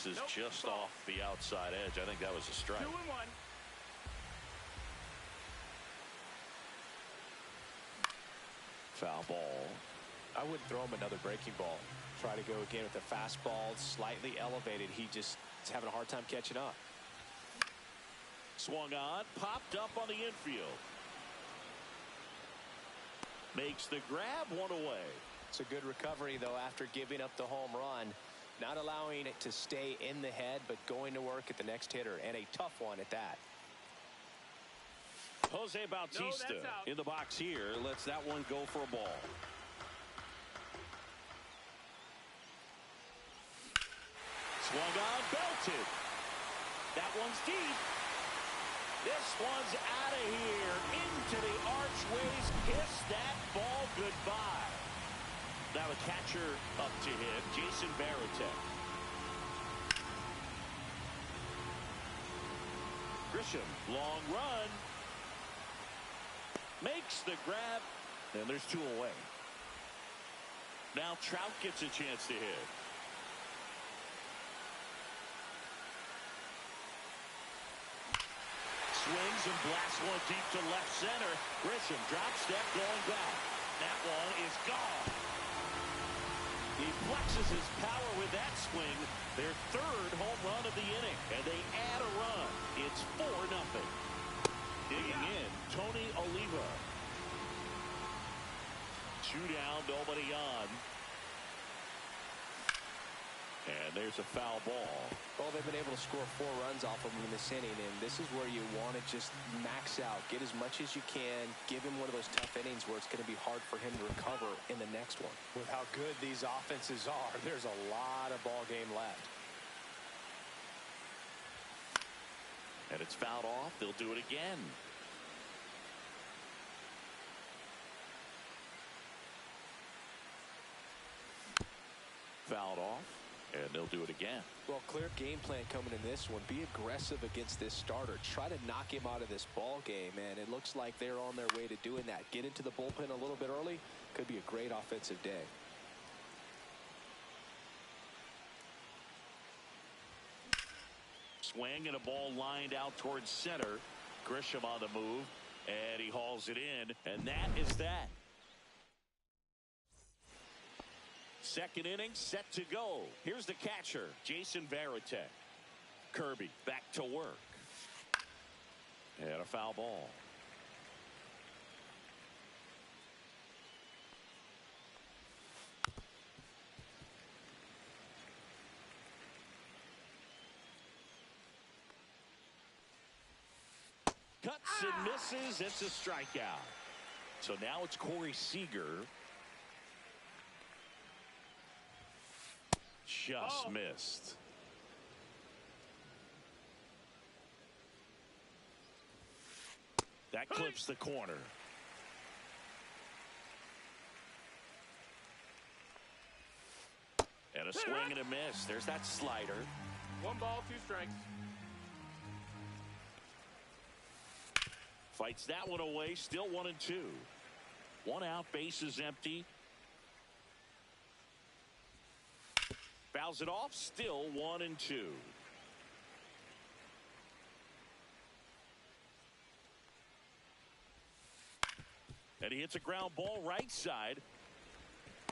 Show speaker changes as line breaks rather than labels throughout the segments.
is just off the outside edge. I think that was a strike.
2-1.
Foul ball.
I wouldn't throw him another breaking ball. Try to go again with the fastball slightly elevated. He just is having a hard time catching up.
Swung on, popped up on the infield. Makes the grab, one away.
It's a good recovery, though, after giving up the home run. Not allowing it to stay in the head, but going to work at the next hitter, and a tough one at that.
Jose Bautista in the box here. Lets that one go for a ball. Swung on, belted. That one's deep. This one's out of here. Into the archways. Kiss that ball goodbye. Now the catcher up to hit, Jason Varitek. Grisham, long run. Makes the grab. And there's two away. Now Trout gets a chance to hit. Swings and blasts one deep to left center. Grisham drop step going back. That one is gone. He flexes his power with that swing. Their third home run of the inning. And they add a run. It's 4-0. Digging in, Tony Oliva. 2 down, nobody on. And there's a foul ball.
Well, they've been able to score 4 runs off of him in this inning, and this is where you want to just max out. Get as much as you can. Give him one of those tough innings where it's going to be hard for him to recover in the next one. With how good these offenses are, there's a lot of ball game left.
And it's fouled off. They'll do it again. Fouled off. And they'll do it again.
Well, clear game plan coming in this one. Be aggressive against this starter. Try to knock him out of this ball game, and it looks like they're on their way to doing that. Get into the bullpen a little bit early. Could be a great offensive day.
Swing and a ball lined out towards center. Grisham on the move, and he hauls it in, and that is that. Second inning set to go. Here's the catcher, Jason Varitek. Kirby back to work. And a foul ball. Cuts and misses. It's a strikeout. So now it's Corey Seager. Just missed. That clips the corner. And a swing and a miss. There's that slider.
1 ball, 2 strikes.
Fights that one away. Still 1-2. 1 out. Base is empty. Fouls it off. Still 1-2. And he hits a ground ball right side.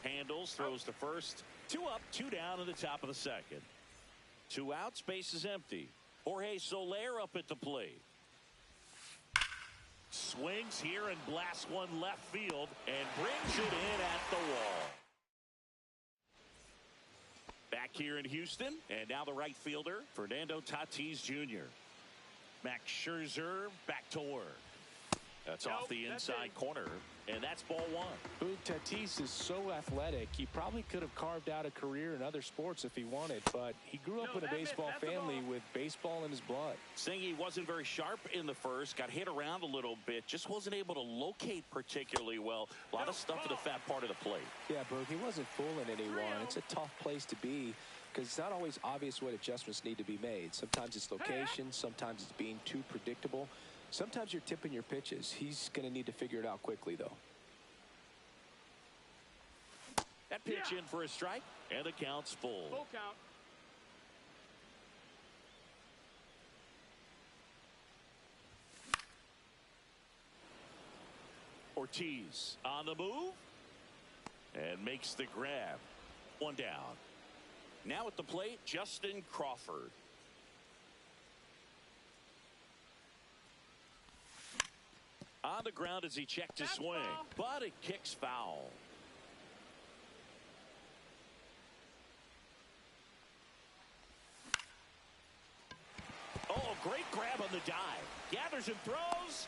Handles, throws to first. 2 up, 2 down in the top of the second. 2 outs, base is empty. Jorge Soler up at the plate. Swings here and blasts one left field and brings it in at the wall. Back here in Houston, and now the right fielder, Fernando Tatis Jr. Max Scherzer back to work. That's off the inside corner, and that's ball 1.
Boog, Tatis is so athletic, he probably could have carved out a career in other sports if he wanted, but he grew up in a baseball family with baseball in his blood.
Saying he wasn't very sharp in the first, got hit around a little bit, just wasn't able to locate particularly well. A lot of stuff in the fat part of the plate.
Yeah, Boog, he wasn't fooling anyone. It's a tough place to be because it's not always obvious what adjustments need to be made. Sometimes it's location, sometimes it's being too predictable. Sometimes you're tipping your pitches. He's going to need to figure it out quickly, though.
That pitch in for a strike, and the count's full.
Full count.
Ortiz on the move and makes the grab. One down. Now at the plate, Justin Crawford. On the ground as he checked his swing, but it kicks foul. Oh, great grab on the dive. Gathers and throws.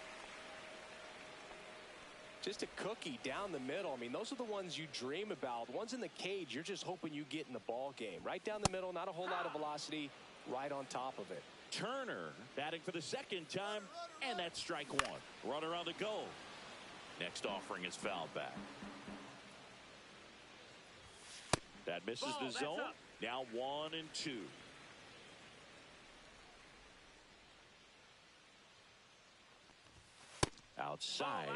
Just a cookie down the middle. I mean, those are the ones you dream about. Ones in the cage, you're just hoping you get in the ball game. Right down the middle, not a whole lot of velocity, right on top of it.
Turner batting for the second time, and that's strike one. Runner on the go. Next offering is fouled back. That misses the zone. Now 1-2. Outside.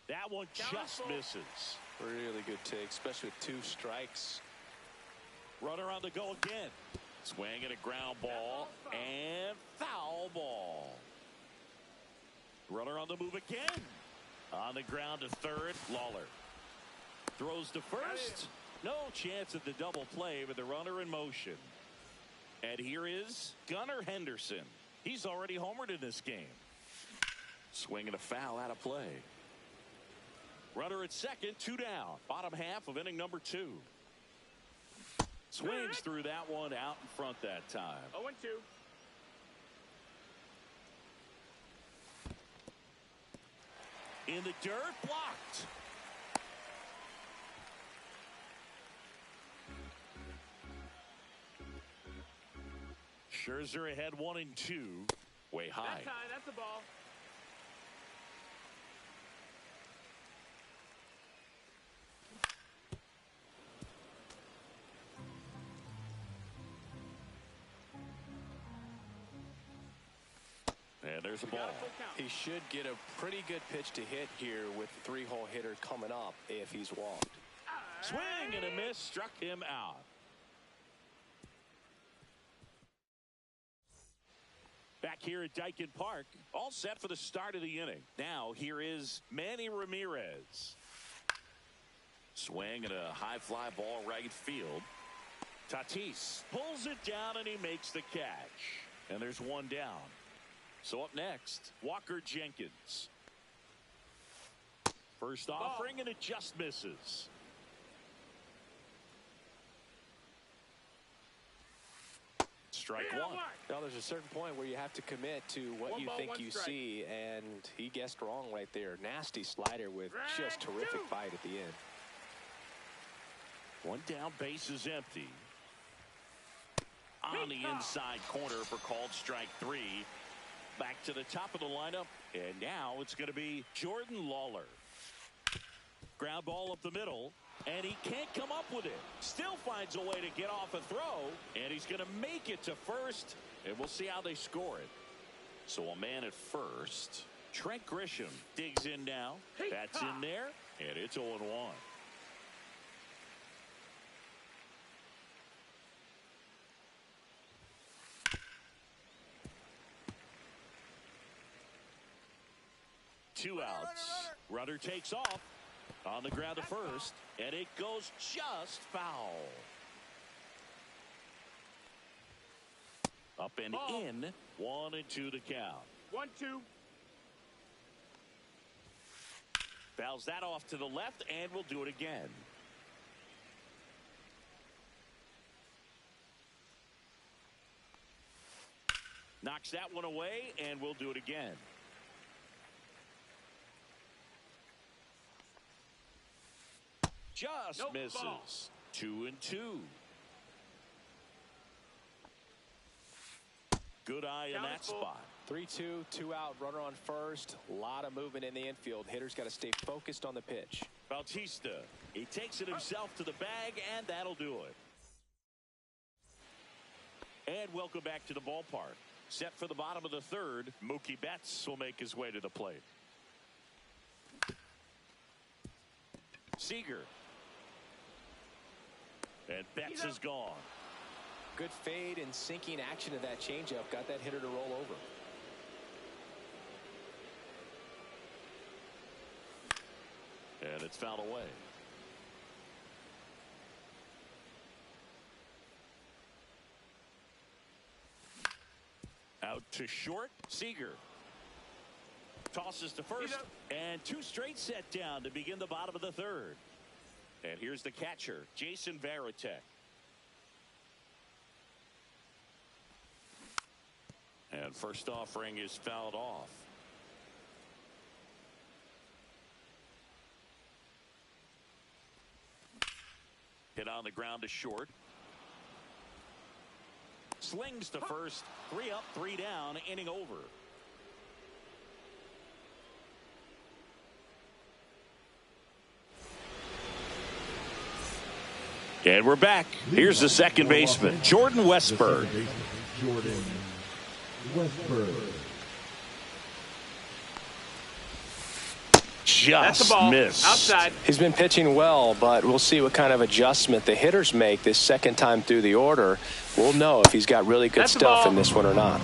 That one just misses.
Really good take, especially with 2 strikes.
Runner on the go again. Swing at a ground ball and foul ball. Runner on the move again. On the ground to third. Lawler throws to first. No chance at the double play with the runner in motion. And here is Gunnar Henderson. He's already homered in this game. Swinging a foul out of play. Runner at second, 2 down. Bottom half of inning number 2. Swings through that one out in front that time.
0-2.
In the dirt, blocked. Scherzer ahead 1-2. Way high.
That's high. That's the ball.
And there's a ball.
He should get a pretty good pitch to hit here with the 3-hole hitter coming up if he's walked.
Swing and a miss, struck him out. Back here at Daikin Park, all set for the start of the inning. Now here is Manny Ramirez. Swing and a high fly ball right field. Tatis pulls it down and he makes the catch. And there's one down. So up next, Walker Jenkins. First offering and it just misses. Strike one.
Now there's a certain point where you have to commit to what you think you see, and he guessed wrong right there. Nasty slider with just terrific bite at the end.
One down, base is empty. On the inside corner for called strike 3. Back to the top of the lineup, and now it's going to be Jordan Lawler. Ground ball up the middle, and he can't come up with it. Still finds a way to get off a throw, and he's going to make it to first, and we'll see how they score it. So a man at first. Trent Grisham digs in now. That's in there, and it's 0-1. Two outs. Runner takes off on the ground to first, and it goes just foul. Up and in. 1-2 the count.
1-2.
Fouls that off to the left, and we'll do it again. Knocks that one away, and we'll do it again. Just misses. Ball. 2-2. Good eye in that spot.
3-2, 2 out, runner on first. A lot of movement in the infield. Hitter's got to stay focused on the pitch.
Bautista, he takes it himself to the bag, and that'll do it. And welcome back to the ballpark. Set for the bottom of the third. Mookie Betts will make his way to the plate. Seager. And Betts is gone.
Good fade and sinking action of that changeup got that hitter to roll over.
And it's fouled away. Out to short. Seager tosses to first, and 2 straight set down to begin the bottom of the 3rd. And here's the catcher, Jason Varitek. And first offering is fouled off. Hit on the ground to short. Slings to first. 3 up, 3 down, inning over. And we're back. Here's the second baseman, Jordan Westburg.
Jordan Westburg.
That's the ball.
Missed.
Outside.
He's been pitching well, but we'll see what kind of adjustment the hitters make this second time through the order. We'll know if he's got really good stuff in this one or not.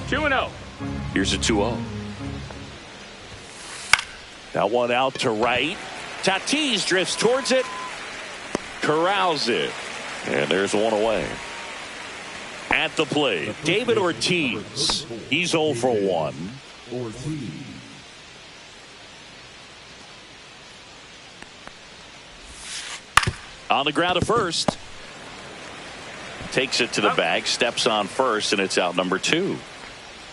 2-0.
Here's a 2-0. That one out to right. Tatis drifts towards it. Corrals it. And there's one away. At the plate, David Ortiz. He's 0 for 1.
Ortiz.
On the ground to first. Takes it to the bag, steps on first, and it's out number 2.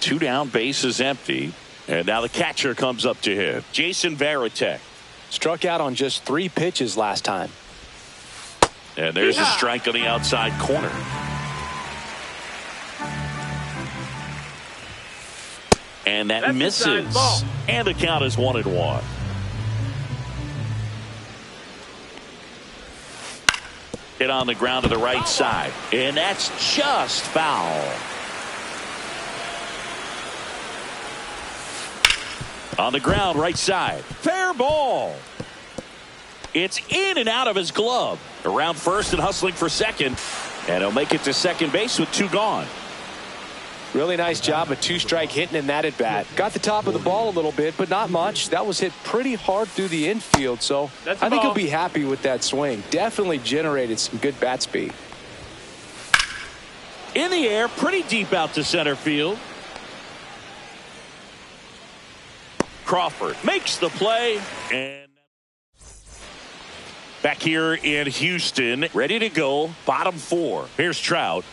2 down, base is empty. And now the catcher comes up to hit. Jason Varitek.
Struck out on just 3 pitches last time.
And there's a strike on the outside corner. And that misses. And the count is 1-1. Hit on the ground to the right side. And that's just foul. On the ground, right side. Fair ball. It's in and out of his glove. Around first and hustling for second. And he'll make it to second base with 2 gone.
Really nice job of 2-strike hitting in that at bat. Got the top of the ball a little bit, but not much. That was hit pretty hard through the infield, so I think he'll be happy with that swing. Definitely generated some good bat speed.
In the air, pretty deep out to center field. Crawford makes the play. And back here in Houston, ready to go. Bottom 4. Here's Trout.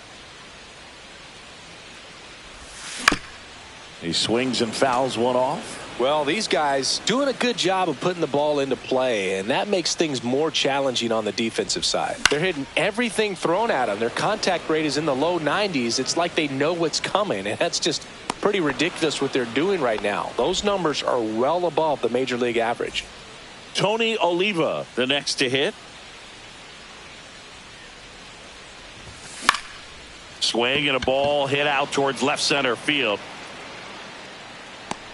He swings and fouls one off.
Well, these guys doing a good job of putting the ball into play, and that makes things more challenging on the defensive side. They're hitting everything thrown at them. Their contact rate is in the low 90s. It's like they know what's coming, and that's just pretty ridiculous what they're doing right now. Those numbers are well above the major league average.
Tony Oliva, the next to hit. Swing and a ball hit out towards left center field.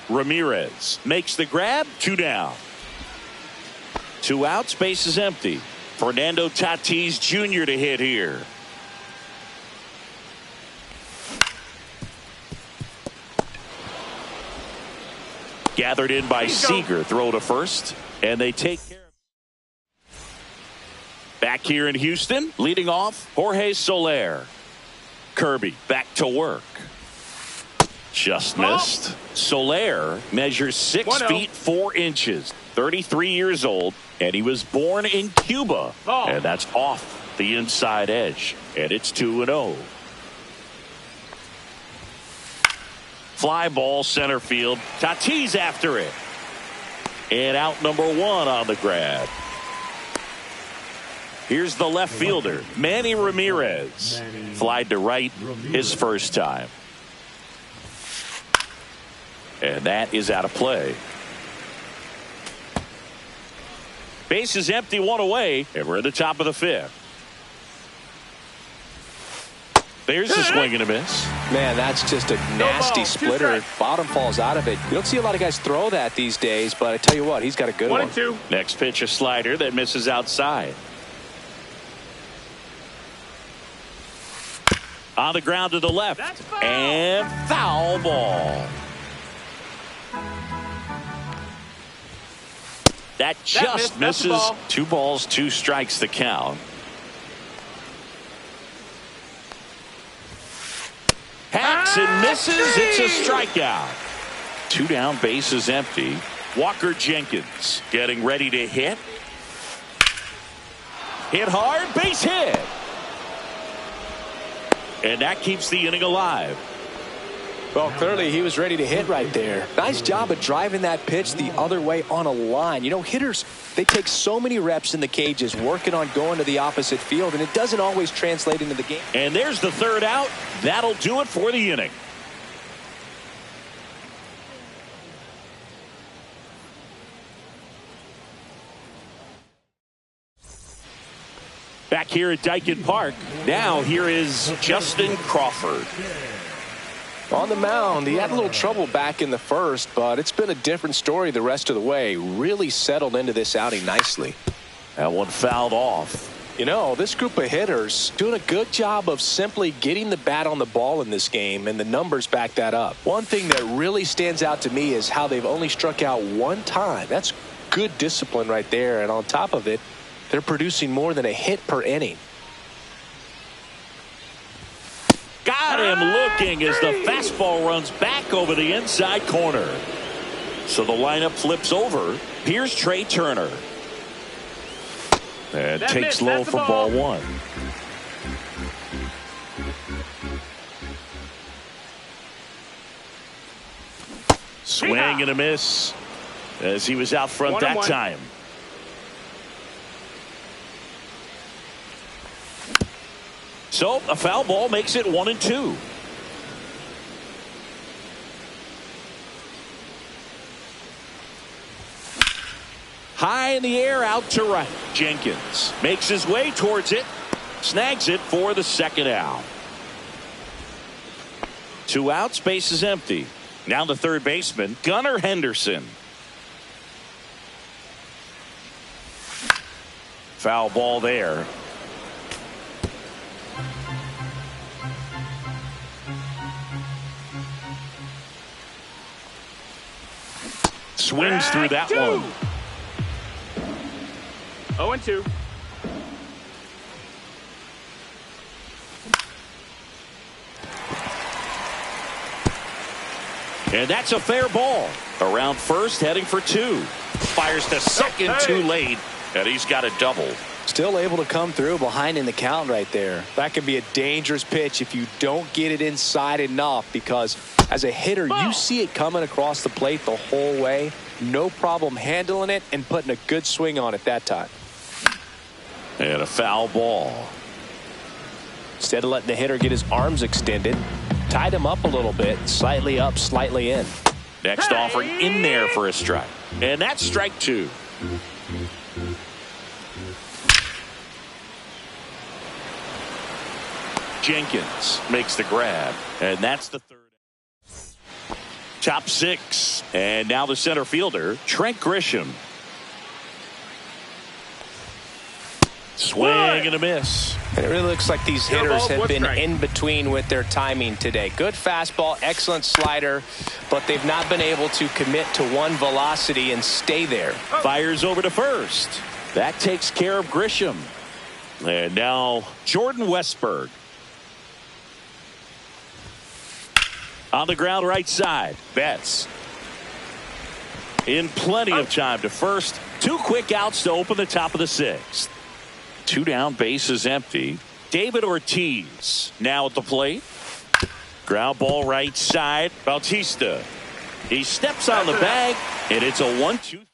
Ramirez makes the grab. 2 down. 2 outs. Base is empty. Fernando Tatis Jr. to hit here. Gathered in by Seager. Throw to first. And they take care of it. Back here in Houston, leading off, Jorge Soler. Kirby back to work. Just missed. Soler measures 6 feet 4 inches, 33 years old, and he was born in Cuba. And that's off the inside edge. And it's 2-0. Fly ball center field. Tatis after it. And out number 1 on the grab. Here's the left fielder, Manny Ramirez. Flied to right his first time. And that is out of play. Base is empty, 1 away, and we're at the top of the 5th. There's a swing and a miss.
Man, that's just a nasty splitter. Bottom falls out of it. You don't see a lot of guys throw that these days, but I tell you what, he's got a good one.
1-2.
Next pitch, a slider that misses outside. On the ground to the left. And foul ball. That just misses.
Ball.
2 balls, 2 strikes the count. Hacks and misses. It's a strikeout. 2 down, bases empty. Walker Jenkins getting ready to hit. Hit hard, base hit. And that keeps the inning alive.
Well, clearly he was ready to hit right there. Nice job of driving that pitch the other way on a line. You know, hitters, they take so many reps in the cages working on going to the opposite field, and it doesn't always translate into the game.
And there's the 3rd out. That'll do it for the inning. Back here at Daikin Park, now here is Justin Crawford.
On the mound, he had a little trouble back in the first, but it's been a different story the rest of the way. Really settled into this outing nicely.
That one fouled off.
You know, this group of hitters doing a good job of simply getting the bat on the ball in this game, and the numbers back that up. One thing that really stands out to me is how they've only struck out 1 time. That's good discipline right there, and on top of it, they're producing more than a hit per inning.
Got him looking as the fastball runs back over the inside corner. So the lineup flips over. Here's Trey Turner. And takes low for ball 1. Swing and a miss as he was out front that time. So a foul ball makes it 1-2. High in the air, out to right. Jenkins makes his way towards it. Snags it for the 2nd out. 2 outs, base is empty. Now the 3rd baseman, Gunnar Henderson. Foul ball there. Swings through that one.
0-2.
And that's a fair ball. Around first, heading for 2. Fires to second too late, and he's got a double.
Still able to come through behind in the count right there. That can be a dangerous pitch if you don't get it inside enough, because as a hitter, you see it coming across the plate the whole way. No problem handling it and putting a good swing on it that time.
And a foul ball.
Instead of letting the hitter get his arms extended, tied him up a little bit, slightly up, slightly in.
Next offering in there for a strike. And that's strike 2. Jenkins makes the grab, and that's the 3rd. Top 6, and now the center fielder, Trent Grisham. Swing and a miss.
And it really looks like these hitters have been in between with their timing today. Good fastball, excellent slider, but they've not been able to commit to one velocity and stay there.
Fires over to first. That takes care of Grisham. And now Jordan Westburg. On the ground right side. Betts. In plenty of time to first. 2 quick outs to open the top of the 6th. 2 down, bases empty. David Ortiz now at the plate. Ground ball right side. Bautista. He steps on the bag, and it's a 1-2-3.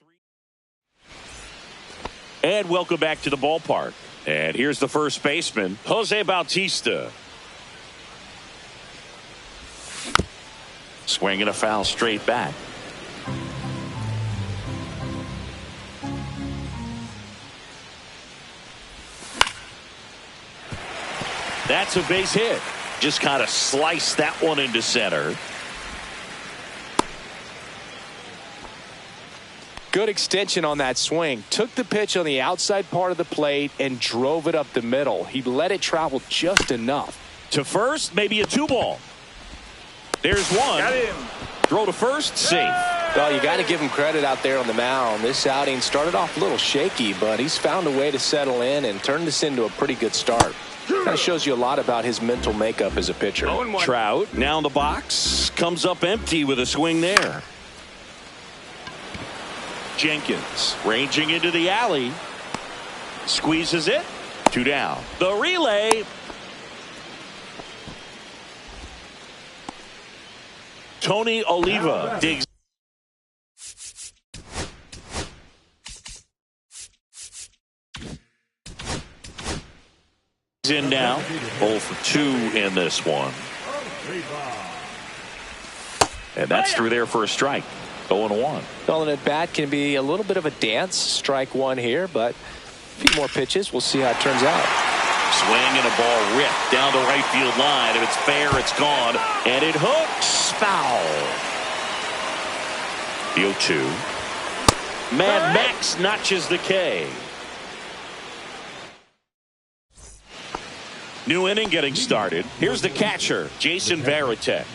And welcome back to the ballpark. And here's the first baseman, Jose Bautista. Swinging a foul straight back. That's a base hit. Just kind of sliced that one into center.
Good extension on that swing. Took the pitch on the outside part of the plate and drove it up the middle. He let it travel just enough.
To first, maybe a 2-ball. There's one.
Got him.
Throw to first, safe.
Well, you got to give him credit out there on the mound. This outing started off a little shaky, but he's found a way to settle in and turn this into a pretty good start. Kind of shows you a lot about his mental makeup as a pitcher.
Trout now in the box, comes up empty with a swing there. Jenkins ranging into the alley, squeezes it, 2 down. The relay. Tony Oliva digs in now. 0 for 2 in this one. And that's through there for a strike. 0-1.
Well, an at-bat can be a little bit of a dance. Strike one here, but a few more pitches. We'll see how it turns out.
Swing and a ball ripped down the right field line. If it's fair, it's gone. And it hooks. Foul. The 0-2. Mad Max notches the K. New inning getting started. Here's the catcher, Jason Varitek.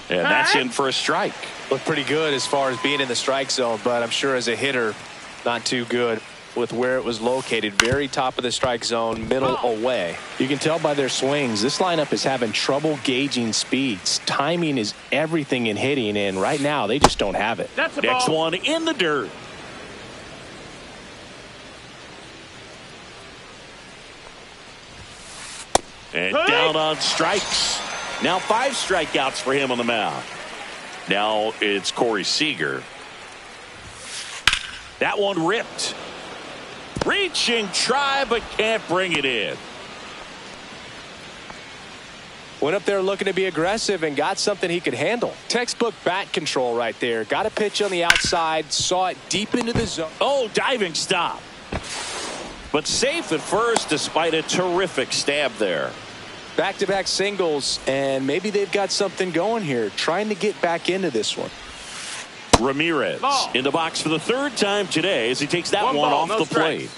And that's in for a strike.
Looked pretty good as far as being in the strike zone, but I'm sure as a hitter, not too good with where it was located. Very top of the strike zone, middle away. You can tell by their swings, this lineup is having trouble gauging speeds. Timing is everything in hitting, and right now they just don't have it.
That's a
Next
ball.
one in the dirt. And down on strikes. Now 5 strikeouts for him on the mound. Now it's Corey Seager. That one ripped. Reaching try, but can't bring it in.
Went up there looking to be aggressive and got something he could handle. Textbook bat control right there. Got a pitch on the outside, saw it deep into the zone.
Oh, diving stop. But safe at first despite a terrific stab there.
Back-to-back singles, and maybe they've got something going here, trying to get back into this one.
Ramirez in the box for the 3rd time today as he takes that one
ball,
off the plate.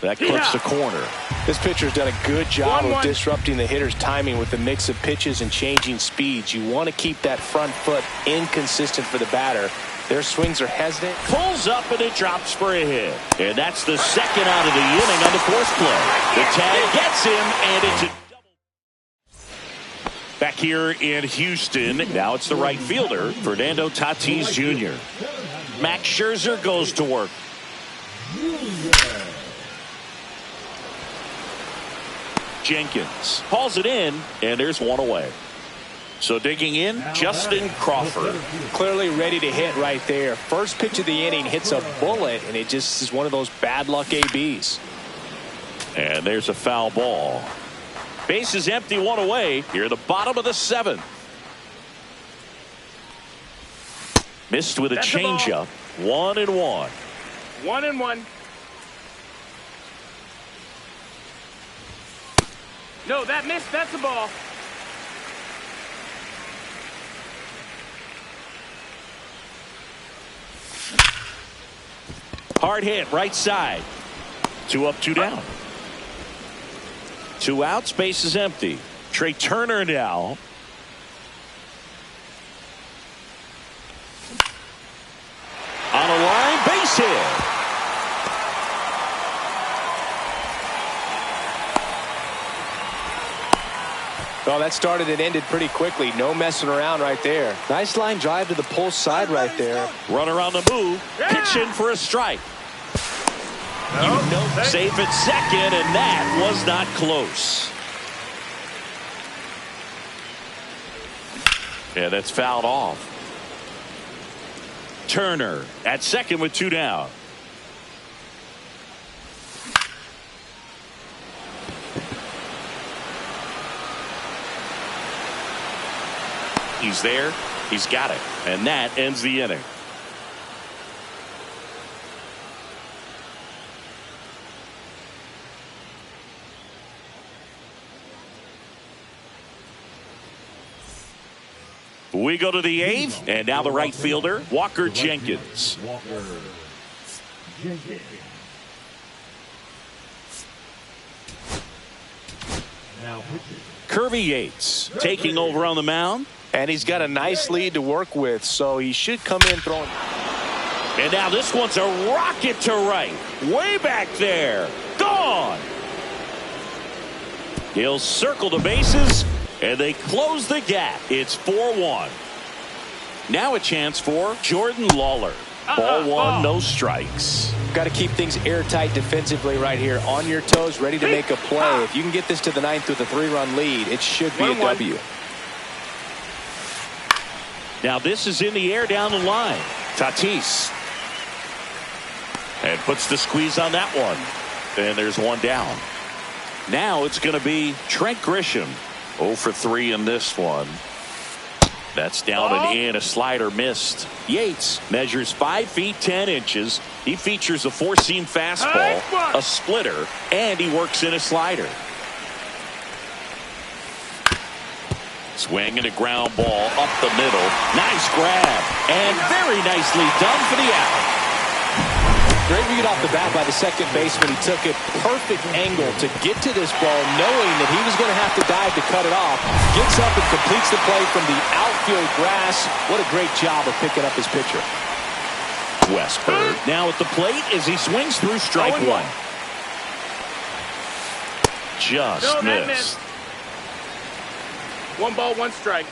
That clips the corner.
This pitcher's done a good job
1-1.
of disrupting the hitter's timing with the mix of pitches and changing speeds. You want to keep that front foot inconsistent for the batter. Their swings are hesitant.
Pulls up and it drops for a hit. And that's the 2nd out of the inning on the 4th play. The tag gets him, and it's a double. Back here in Houston, now it's the right fielder, Fernando Tatis Jr. Max Scherzer goes to work. Jenkins hauls it in, and there's one away. So digging in, Justin Crawford.
Clearly ready to hit right there. First pitch of the inning hits a bullet, and it just is one of those bad luck ABs.
And there's a foul ball. Base is empty, one away. Here at the bottom of the 7th. Missed with a changeup. 1-1.
1-1. No, that missed. That's a ball.
Hard hit, right side. 2 up, 2 down. 2 outs, base is empty. Trey Turner now. On a line, base hit.
Well, that started and ended pretty quickly. No messing around right there. Nice line drive to the pull side right there.
Runner on the move. Pitching for a strike. Safe at 2nd, and that was not close. Yeah, that's fouled off. Turner at 2nd with 2 down. He's there. He's got it. And that ends the inning. We go to the 8th, and now the right fielder, Walker Jenkins.
Now pitching.
Kirby Yates taking over on the mound.
And he's got a nice lead to work with, so he should come in throwing.
And now this one's a rocket to right. Way back there. Gone. He'll circle the bases, and they close the gap. It's 4-1. Now a chance for Jordan Lawler. Ball one, no strikes.
Got to keep things airtight defensively right here. On your toes, ready to make a play. If you can get this to the ninth with a 3-run lead, it should be a W.
Now this is in the air down the line. Tatis. And puts the squeeze on that one. And there's one down. Now it's going to be Trent Grisham. 0 for 3 in this one. That's down and in. A slider missed. Yates measures 5 feet 10 inches. He features a four-seam fastball, a splitter, and he works in a slider. Swing and a ground ball up the middle. Nice grab. And very nicely done for the out.
Great read off the bat by the second baseman. He took a perfect angle to get to this ball, knowing that he was going to have to dive to cut it off. Gets up and completes the play from the outfield grass. What a great job of picking up his pitcher.
Westburg now at the plate as he swings through strike one. Just missed.
1 ball, 1 strike.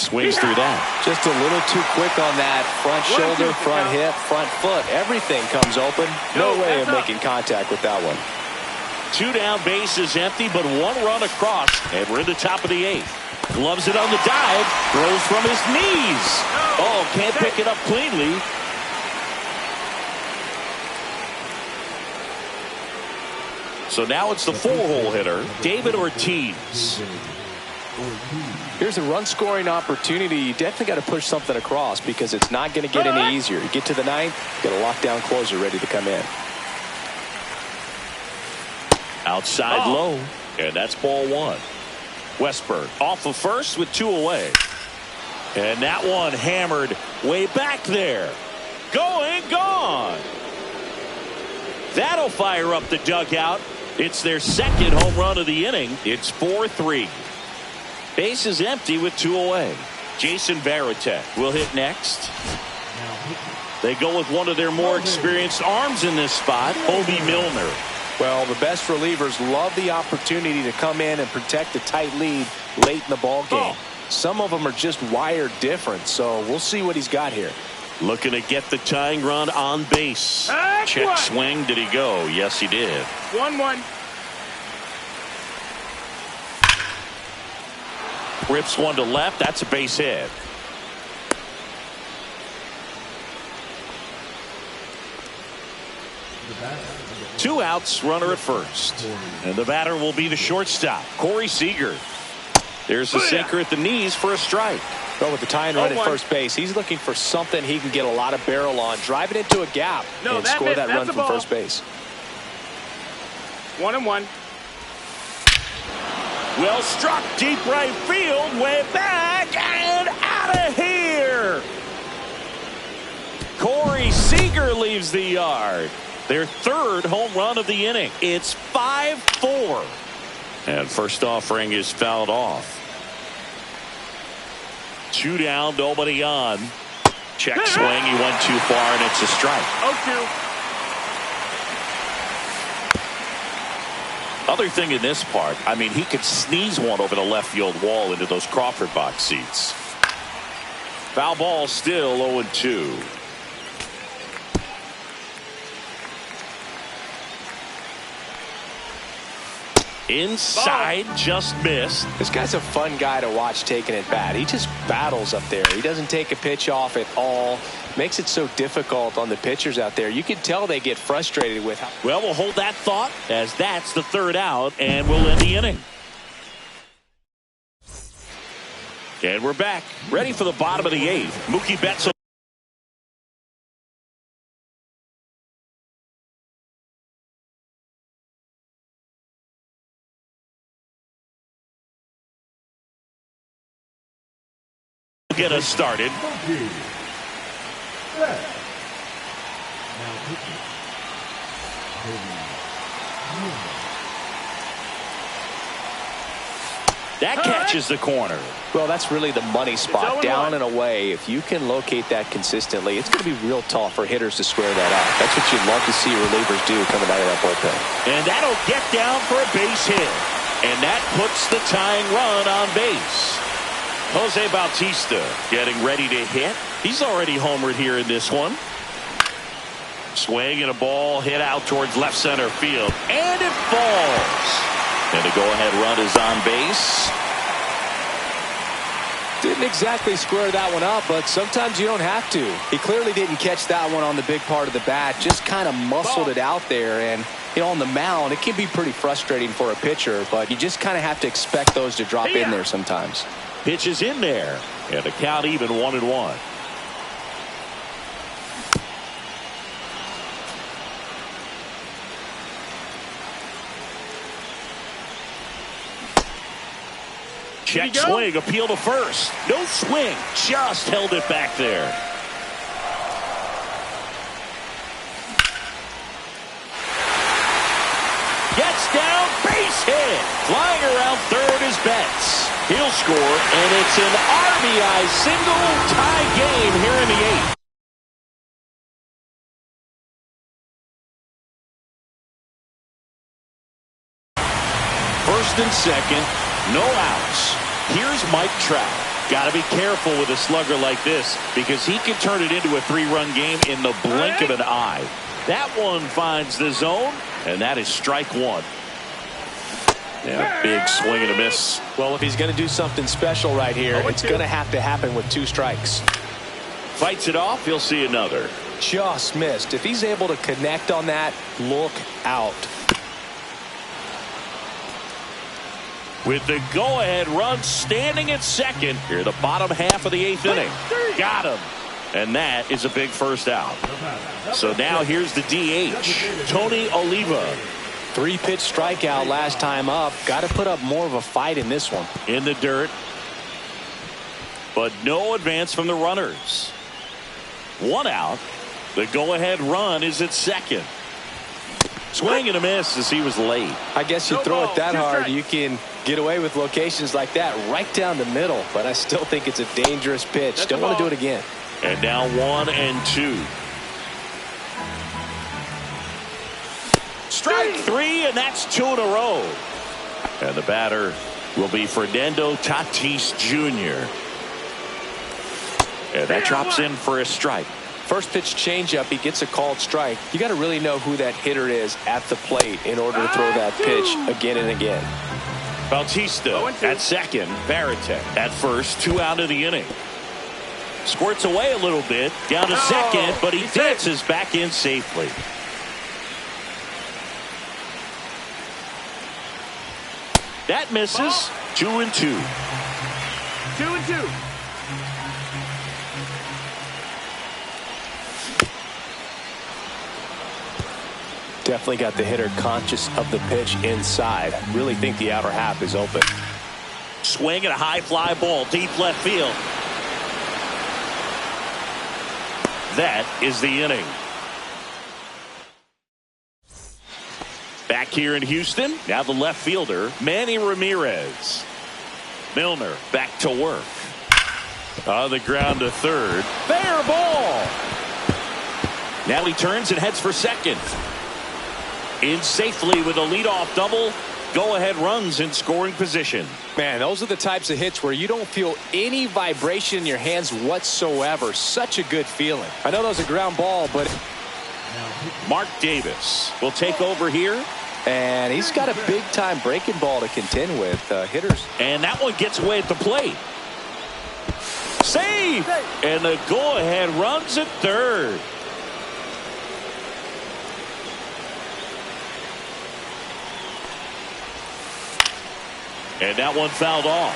Swings through that.
Just a little too quick on that front shoulder, front hip, front foot. Everything comes open. No way of making contact with that one.
2 down, bases empty, but 1 run across. And we're in the top of the 8th. Gloves it on the dive. Throws from his knees. Oh, can't pick it up cleanly. So now it's the 4-hole hitter, David Ortiz.
Here's a run-scoring opportunity. You definitely got to push something across because it's not going to get any easier. You get to the 9th, got a lockdown closer ready to come in.
Outside low, and that's ball 1. Westburg off of first with 2 away. And that one hammered way back there. Going, gone. That'll fire up the dugout. It's their second home run of the inning. It's 4-3. Base is empty with 2 away. Jason Varitek will hit next. They go with one of their more experienced arms in this spot, Obi Milner.
Well, the best relievers love the opportunity to come in and protect a tight lead late in the ball game. Some of them are just wired different, so we'll see what he's got here.
Looking to get the tying run on base. Check swing. Did he go? Yes, he did.
1-1.
Rips one to left. That's a base hit. Two outs, runner at first. And the batter will be the shortstop, Corey Seager. There's a sinker at the knees for a strike.
But with the tying run at first base, he's looking for something he can get a lot of barrel on. Drive it into a gap and score that run from first base.
1-1.
Well struck, deep right field, way back and out of here. Corey Seager leaves the yard. Their 3rd home run of the inning. It's 5-4. And first offering is fouled off. 2 down, nobody on. Check swing, he went too far, and it's a strike.
0-2.
Other thing in this part, I mean, he could sneeze one over the left field wall into those Crawford box seats. Foul ball still 0-2. Inside, just missed.
This guy's a fun guy to watch taking at bat. He just battles up there. He doesn't take a pitch off at all. Makes it so difficult on the pitchers out there. You can tell they get frustrated with how.
Well, we'll hold that thought as that's the 3rd out, and we'll end the inning. And we're back, ready for the bottom of the 8th. Mookie Betts. Get us started. That catches the corner.
Well, that's really the money spot, down and away. If you can locate that consistently, it's going to be real tough for hitters to square that out. That's what you'd love to see relievers do coming out of that bullpen.
And that'll get down for a base hit. And that puts the tying run on base. Jose Bautista getting ready to hit. He's already homered here in this one. Swing and a ball hit out towards left center field. And it falls. And the go-ahead run is on base.
Didn't exactly square that one up, but sometimes you don't have to. He clearly didn't catch that one on the big part of the bat. Just kind of muscled it out there. And, you know, on the mound, it can be pretty frustrating for a pitcher, but you just kind of have to expect those to drop in there sometimes.
Pitch is in there. And the count even 1-1. Check swing, appeal to first. No swing, just held it back there. Gets down, base hit. Flying around third is Betts. He'll score, and it's an RBI single, tie game here in the 8th. First and second, no outs. Here's Mike Trout. Got to be careful with a slugger like this because he can turn it into a 3-run game in the blink of an eye. That one finds the zone, and that is strike one. Yeah, big swing and a miss.
Well, if he's going to do something special right here, it's going to have to happen with 2 strikes.
Fights it off, he'll see another.
Just missed. If he's able to connect on that, look out.
With the go-ahead run standing at second here, the bottom half of the 8th inning. Got him. And that is a big first out. So now here's the DH, Tony Oliva.
3-pitch strikeout last time up. Got to put up more of a fight in this one.
In the dirt. But no advance from the runners. 1 out. The go-ahead run is at second. Swing and a miss as he was late.
I guess you throw it that hard, you can get away with locations like that right down the middle. But I still think it's a dangerous pitch. Don't want to do it again.
And now 1-2. Strike 3, and that's 2 in a row. And the batter will be Fernando Tatis Jr. And that drops in for a strike.
First pitch changeup, he gets a called strike. You got to really know who that hitter is at the plate in order to throw that pitch again and again.
Bautista at second, Varitek at first, 2 out of the inning. Squirts away a little bit, down to second, but he dances back in safely. That misses. 2-2.
2-2.
Definitely got the hitter conscious of the pitch inside. Really think the outer half is open.
Swing and a high fly ball, deep left field. That is the inning. Back here in Houston, now the left fielder, Manny Ramirez. Milner back to work. On the ground to third. Fair ball. Now he turns and heads for second. In safely with a leadoff double. Go-ahead runs in scoring position.
Man, those are the types of hits where you don't feel any vibration in your hands whatsoever. Such a good feeling. I know that was a ground ball, but
Mark Davis will take over here.
And he's got a big-time breaking ball to contend with hitters.
And that one gets away at the plate. Save! And the go-ahead runs at third. And that one fouled off.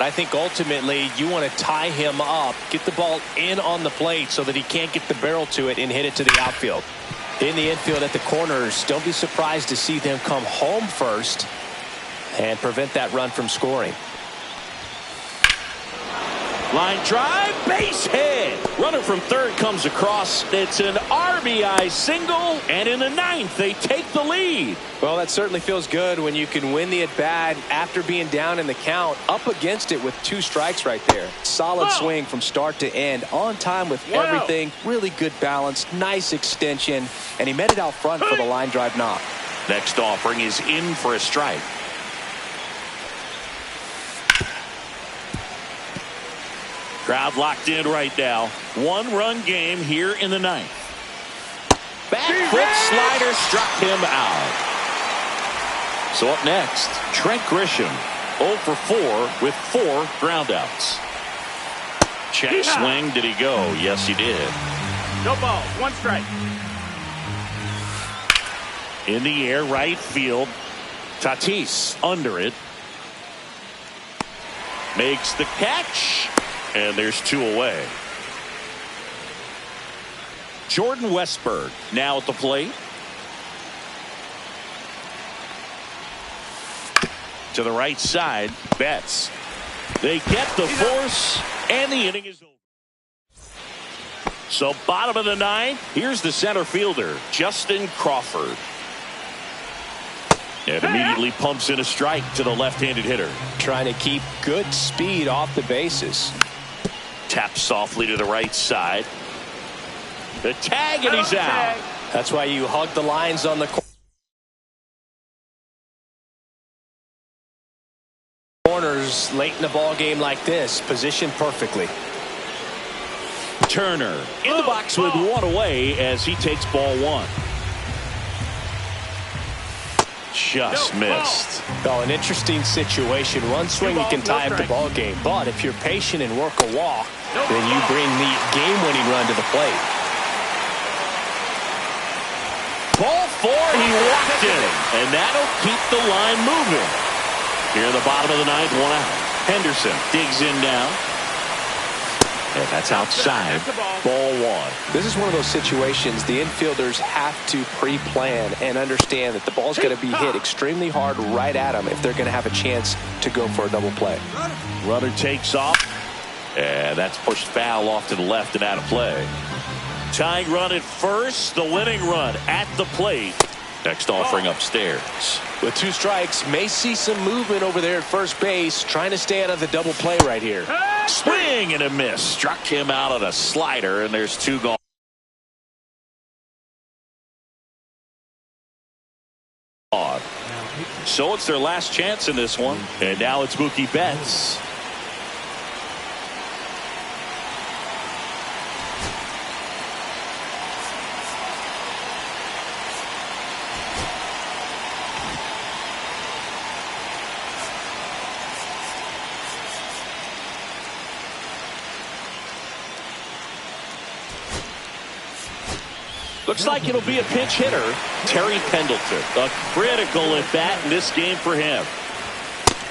I think ultimately you want to tie him up, get the ball in on the plate so that he can't get the barrel to it and hit it to the outfield. In the infield at the corners, don't be surprised to see them come home first and prevent that run from scoring.
Line drive, base hit. Runner from third comes across. It's an RBI single, and in the ninth, they take the lead.
Well, that certainly feels good when you can win the at-bat after being down in the count, up against it with 2 strikes right there. Solid swing from start to end, on time with everything, really good balance, nice extension, and he met it out front for the line drive knock.
Next offering is in for a strike. Crowd locked in right now. 1-run game here in the ninth. Back foot slider struck him out. So up next, Trent Grisham, 0 for 4 with 4 groundouts. Check swing. Did he go? Yes, he did.
No balls. 1 strike.
In the air, right field. Tatis under it. Makes the catch. And there's 2 away. Jordan Westburg now at the plate. To the right side, Betts. They get the force, and the inning is over. So bottom of the ninth, here's the center fielder, Justin Crawford. And immediately pumps in a strike to the left-handed hitter.
Trying to keep good speed off the bases.
Taps softly to the right side. The tag, and he's out.
That's why you hug the lines on the corners late in the ball game like this. Positioned perfectly.
Turner in the box with 1 away as he takes ball 1. Just missed.
Well, an interesting situation. 1 swing you can tie up the ball game, but if you're patient and work a walk, then you bring the game-winning run to the plate.
Ball 4, he walked in, and that'll keep the line moving. Here in the bottom of the ninth, 1 out. Henderson digs in now. And that's outside. Ball 1.
This is one of those situations the infielders have to pre-plan and understand that the ball's going to be hit extremely hard right at them if they're going to have a chance to go for a double play.
Runner takes off. And that's pushed foul off to the left and out of play. Tying run at first. The winning run at the plate. Next offering upstairs.
With 2 strikes, may see some movement over there at first base, trying to stay out of the double play right here.
Swing and a miss. Struck him out on a slider, and there's 2 gone. So it's their last chance in this one. And now it's Mookie Betts. Looks like it'll be a pinch hitter, Terry Pendleton. A critical at bat in this game for him.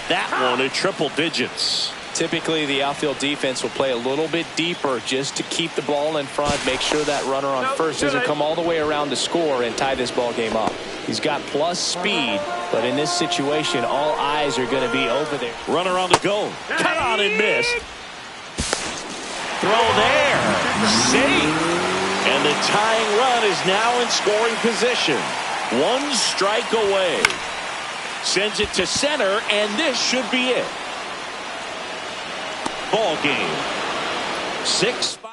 That one in triple digits.
Typically, the outfield defense will play a little bit deeper just to keep the ball in front, make sure that runner on first doesn't come all the way around to score and tie this ball game up. He's got plus speed, but in this situation, all eyes are going to be over there.
Runner on the go. Cut on and missed. Throw there. Safe. And the tying run is now in scoring position. 1 strike away. Sends it to center, and this should be it. Ball game. 6-5.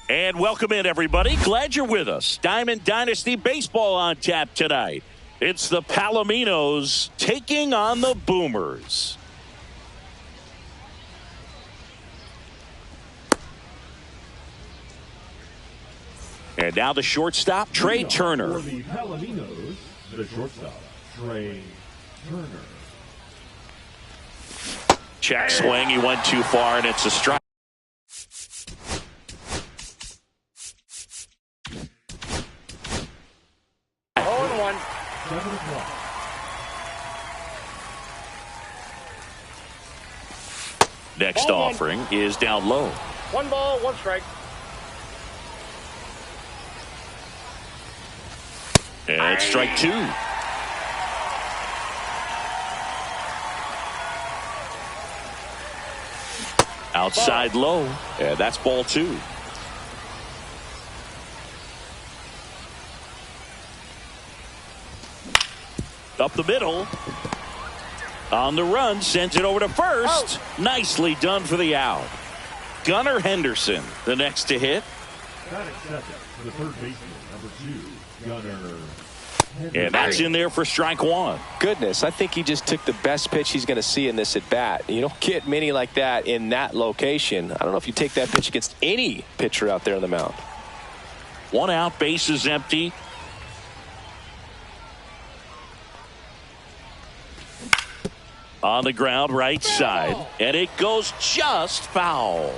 And welcome in, everybody. Glad you're with us. Diamond Dynasty Baseball on tap tonight. It's the Palominos taking on the Boomers. And now the shortstop, Trey Turner.
For the Palominos, the shortstop, Trey Turner.
Check swing. He went too far, and it's a strike. Next offering is down low.
1 ball, 1 strike.
And it's strike 2. Outside low. And that's ball 2. Up the middle. On the run, sends it over to first. Nicely done for the out. Gunnar Henderson, the next to hit.
That accepted for the third baseman, number 2, Gunnar.
And that's in there for strike 1.
Goodness, I think he just took the best pitch he's going to see in this at bat. You don't get many like that in that location. I don't know if you take that pitch against any pitcher out there on the mound.
1 out, base is empty. On the ground, right side. And it goes just foul.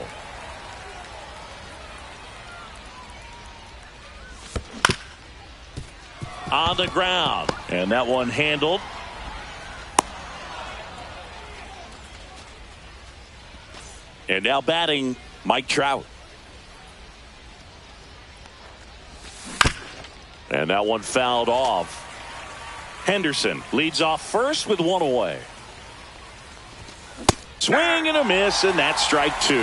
On the ground. And that one handled. And now batting, Mike Trout. And that one fouled off. Henderson leads off first with 1 away. Swing and a miss, and that's strike 2.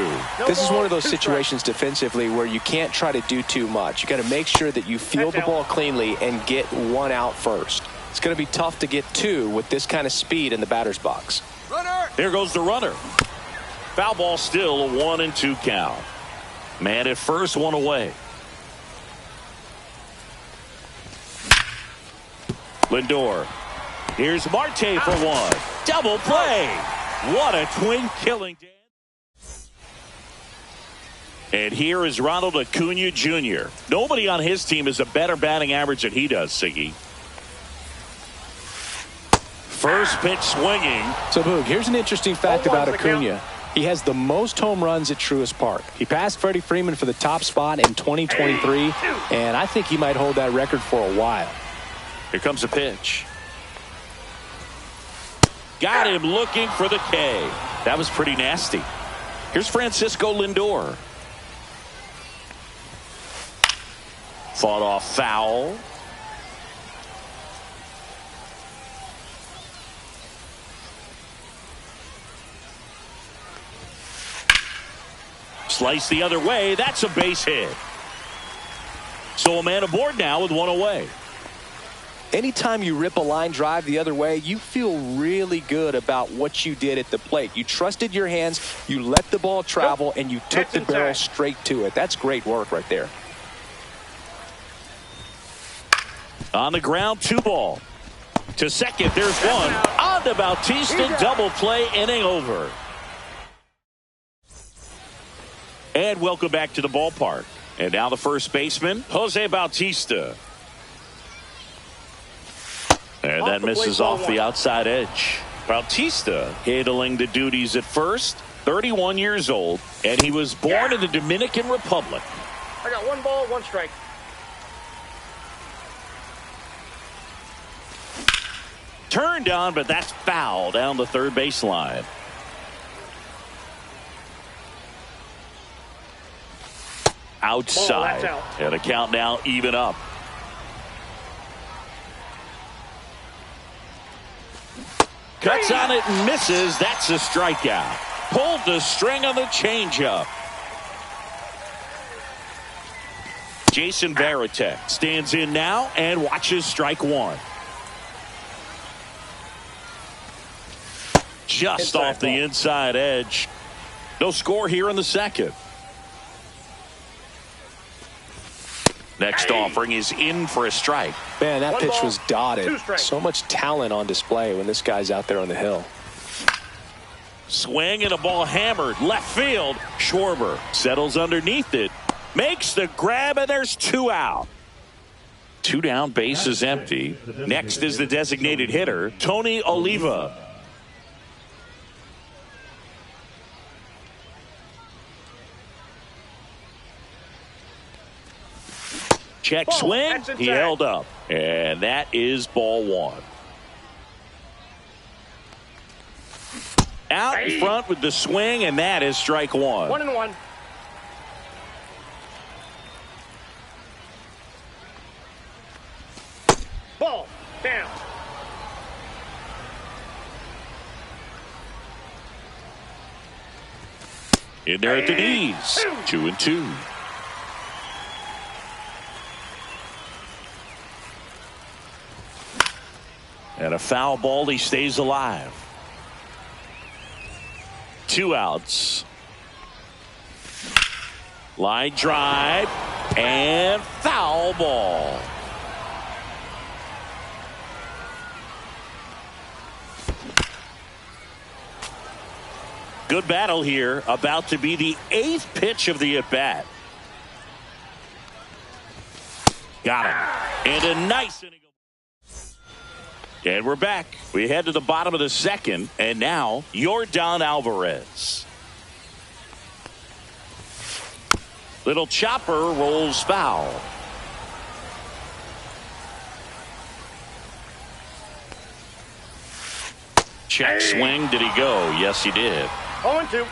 This is one of those situations defensively where you can't try to do too much. You got to make sure that you field the ball cleanly and get 1 out first. It's going to be tough to get 2 with this kind of speed in the batter's box.
Runner. There goes the runner. Foul ball, still a 1-2 count. Man at first, 1 away. Lindor. Here's Marte for 1. Double play. What a twin killing dance. And here is Ronald Acuna Jr. Nobody on his team has a better batting average than he does, Siggy. First pitch swinging.
So, Boog, here's an interesting fact about Acuna. He has the most home runs at Truist Park. He passed Freddie Freeman for the top spot in 2023, and I think he might hold that record for a while.
Here comes a pitch. Got him looking for the K. That was pretty nasty. Here's Francisco Lindor. Fought off foul. Slice the other way. That's a base hit. So a man aboard now with 1 away.
Anytime you rip a line drive the other way, you feel really good about what you did at the plate. You trusted your hands, you let the ball travel, and you took the barrel straight to it. That's great work right there.
On the ground, 2 ball. To second, there's 1. On to Bautista, double play, inning over. And welcome back to the ballpark. And now the first baseman, Jose Bautista. And that misses off the outside edge. Bautista handling the duties at first, 31 years old, and he was born in the Dominican Republic.
I got 1 ball, 1 strike.
Turned on, but that's foul down the third baseline. Outside.
Out.
And a count now even up. Cuts on it and misses. That's a strikeout. Pulled the string on the changeup. Jason Varitek stands in now and watches strike 1. Just off the inside edge. No score here in the second. Next offering is in for a strike.
Man, that
One
pitch
ball,
was dotted.
2 strikes.
So much talent on display when this guy's out there on the hill.
Swing and a ball hammered left field. Schwarber settles underneath it, makes the grab, and there's 2 out. 2 down, base is empty. Next is the designated hitter, Tony Oliva. Check
Ball,
swing.
that's
He
inside.
held up. And that is ball 1. Out in front with the swing, and that is strike 1.
1-1. Ball. Down.
In there at the knees. 2-2. And a foul ball. He stays alive. 2 outs. Line drive and foul ball. Good battle here. About to be the 8th pitch of the at-bat. Got him. And a nice inning. And we're back. We head to the bottom of the 2nd. And now, Yordan Alvarez. Little chopper rolls foul. Check swing. Did he go? Yes, he did.
0-2.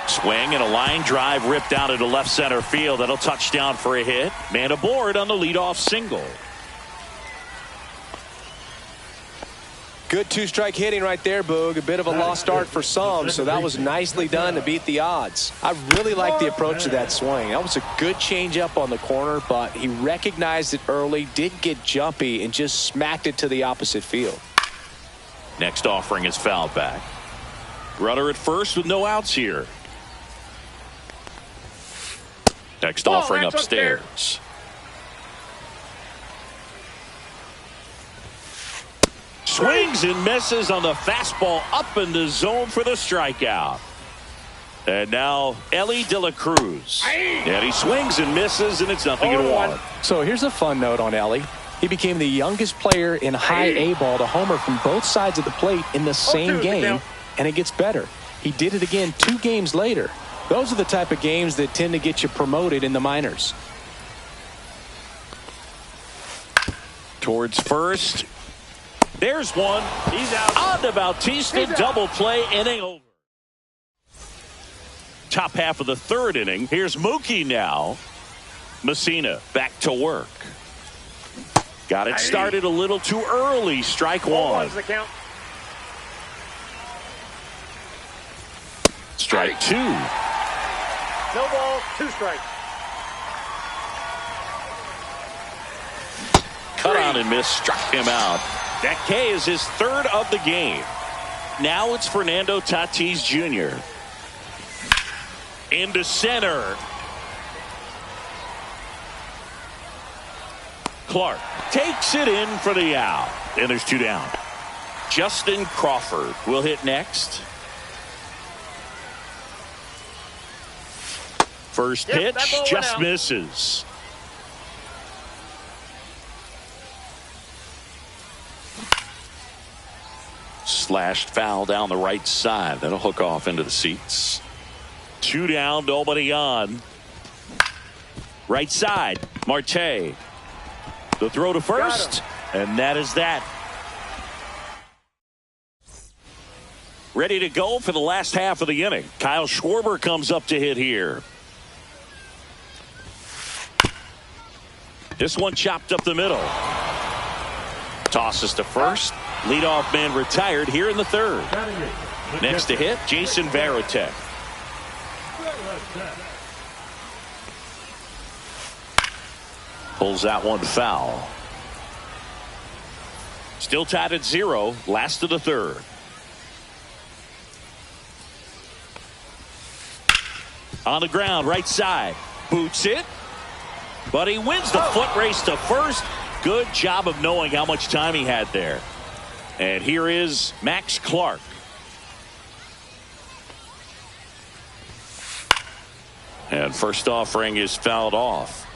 Swing and a line drive ripped out into left center field. That'll touch down for a hit. Man aboard on the leadoff single.
Good 2-strike hitting right there, Boog. A bit of a lost start for some, so that was nicely done to beat the odds. I really like the approach to that swing. That was a good changeup on the corner, but he recognized it early, didn't get jumpy, and just smacked it to the opposite field.
Next offering is fouled back. Runner at first with no outs here. Next offering
that's
upstairs. Swings and misses on the fastball up in the zone for the strikeout. And now Elly De La Cruz. And he swings and misses, and it's 0-1.
So here's a fun note on Elly. He became the youngest player in high A ball to homer from both sides of the plate in the same
0-2
game, and it gets better. He did it again 2 games later. Those are the type of games that tend to get you promoted in the minors.
Towards first. There's one. He's out. On to Bautista. Double play. Inning over. Top half of the 3rd inning. Here's Mookie now. Messina back to work. Got it started a little too early. Strike 1.
The count.
Strike 2.
No ball. 2 strikes.
Cut on and miss. Struck him out. That K is his 3rd of the game. Now it's Fernando Tatis Jr. Into center. Clark takes it in for the out. And there's 2 down. Justin Crawford will hit next. First pitch just misses. Slashed foul down the right side. That'll hook off into the seats. 2 down, nobody on. Right side, Marte. The throw to first, and that is that. Ready to go for the last half of the inning. Kyle Schwarber comes up to hit here. This one chopped up the middle. Tosses to first. Leadoff man retired here in the 3rd. Next to hit, Jason Varitek. Pulls that one foul. Still tied at 0. Last of the 3rd. On the ground, right side. Boots it. But he wins the foot race to first. Good job of knowing how much time he had there. And here is Max Clark. And first offering is fouled off.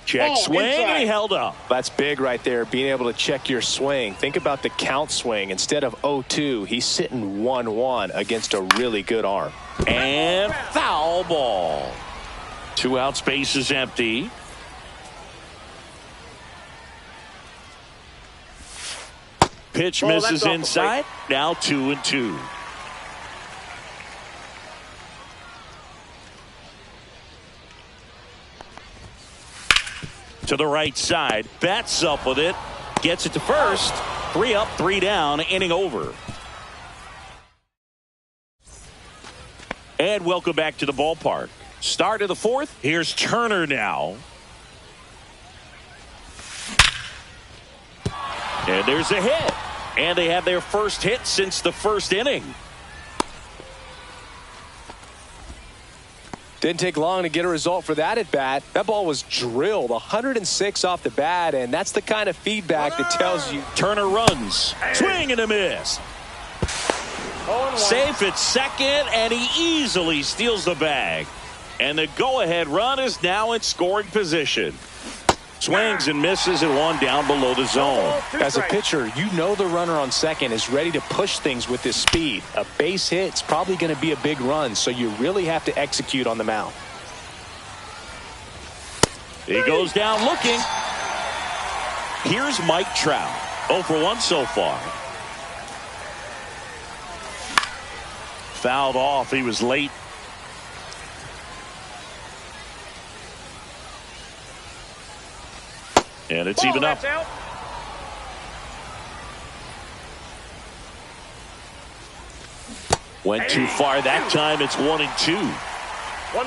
Check swing, and he held up.
That's big right there, being able to check your swing. Think about the count swing. Instead of 0-2, he's sitting 1-1 against a really good arm.
And foul ball. 2 outs, base is empty. Pitch misses inside. Now 2-2. To the right side. Bats up with it. Gets it to first. 3 up, 3 down. Inning over. And welcome back to the ballpark. Start of the 4th. Here's Turner now. And there's a hit. And they have their first hit since the first inning.
Didn't take long to get a result for that at bat. That ball was drilled 106 off the bat, and that's the kind of feedback that tells you.
Turner runs. Swing and a miss. Safe at second, and he easily steals the bag. And the go-ahead run is now in scoring position. Swings and misses and 1 down below the zone.
As a pitcher, you know the runner on second is ready to push things with his speed. A base hit's probably going to be a big run, so you really have to execute on the mound.
He goes down looking. Here's Mike Trout. 0 for 1 so far. Fouled off. He was late. And it's even up. Went too far that time. It's 1-2.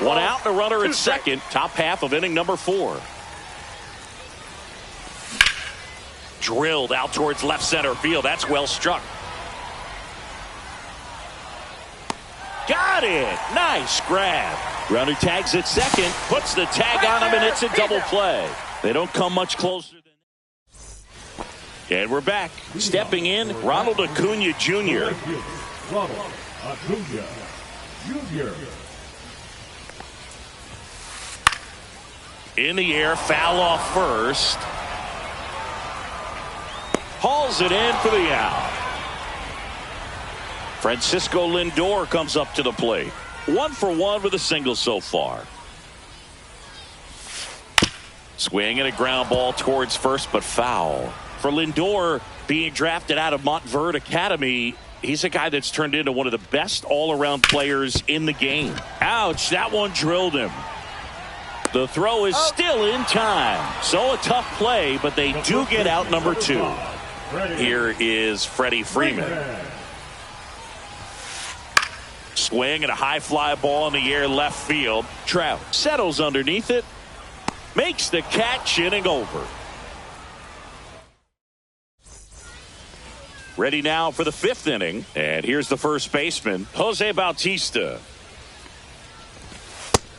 One out and a runner at second. Top half of inning number 4. Drilled out towards left center field. That's well struck. Got it. Nice grab. Runner tags at second. Puts the tag on him, and it's a double play. They don't come much closer than. And we're back. Stepping in, Ronald Acuna Jr.
Ronald Acuna Jr.
In the air, foul off first. Hauls it in for the out. Francisco Lindor comes up to the plate. 1 for 1 with a single so far. Swing and a ground ball towards first, but foul. For Lindor, being drafted out of Montverde Academy, he's a guy that's turned into one of the best all-around players in the game. Ouch, that one drilled him. The throw is still in time. So a tough play, but they do get out number 2. Here is Freddie Freeman. Swing and a high fly ball in the air left field. Trout settles underneath it. Makes the catch, inning over. Ready now for the 5th inning. And here's the first baseman, Jose Bautista.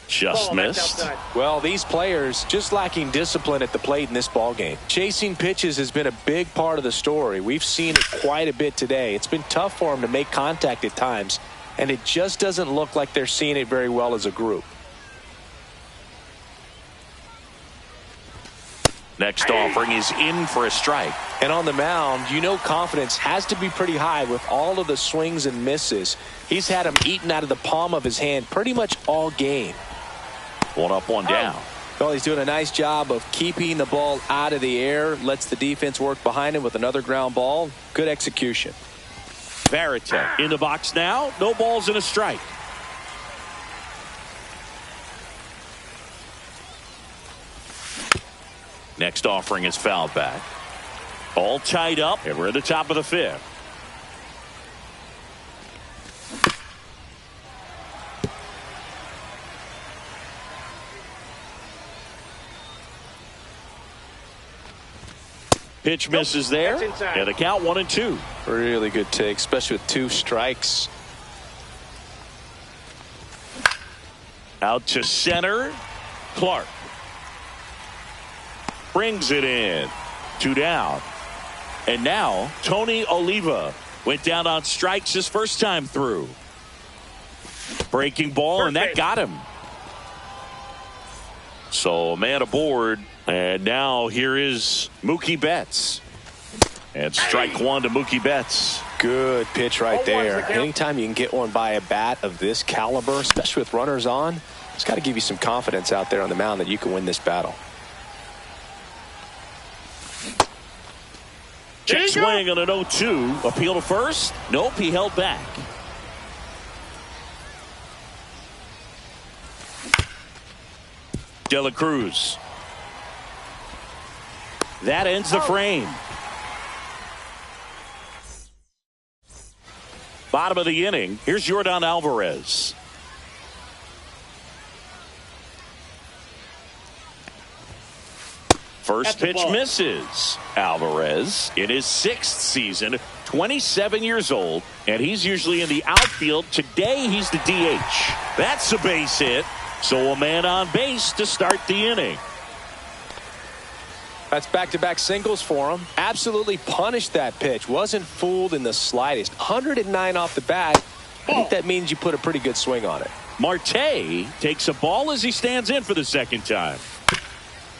Just missed.
Well, these players just lacking discipline at the plate in this ballgame. Chasing pitches has been a big part of the story. We've seen it quite a bit today. It's been tough for them to make contact at times, and it just doesn't look like they're seeing it very well as a group.
Next offering is in for a strike.
And on the mound, you know confidence has to be pretty high with all of the swings and misses. He's had them eaten out of the palm of his hand pretty much all game.
1 up, 1 down.
Well, he's doing a nice job of keeping the ball out of the air. Lets the defense work behind him with another ground ball. Good execution.
Varitek in the box now. No balls and a strike. Next offering is fouled back. All tied up, and we're at the top of the 5th. Pitch misses there, and the count 1-2.
Really good take, especially with 2 strikes.
Out to center, Clark. Brings it in. 2 down. And now, Tony Oliva went down on strikes his first time through. Breaking ball, and that got him. So, a man aboard. And now, here is Mookie Betts. And strike 1 to Mookie Betts.
Good pitch right there. Anytime you can get one by a bat of this caliber, especially with runners on, it's got to give you some confidence out there on the mound that you can win this battle.
Check swing on an 0-2. Appeal to first. Nope, he held back. De La Cruz. That ends the frame. Bottom of the inning. Here's Yordan Alvarez. First pitch misses. Alvarez in his 6th season, 27 years old, and he's usually in the outfield. Today he's the DH. That's a base hit, so a man on base to start the inning.
That's back-to-back singles for him. Absolutely punished that pitch. Wasn't fooled in the slightest. 109 off the bat. I think that means you put a pretty good swing on it.
Marte takes a ball as he stands in for the second time.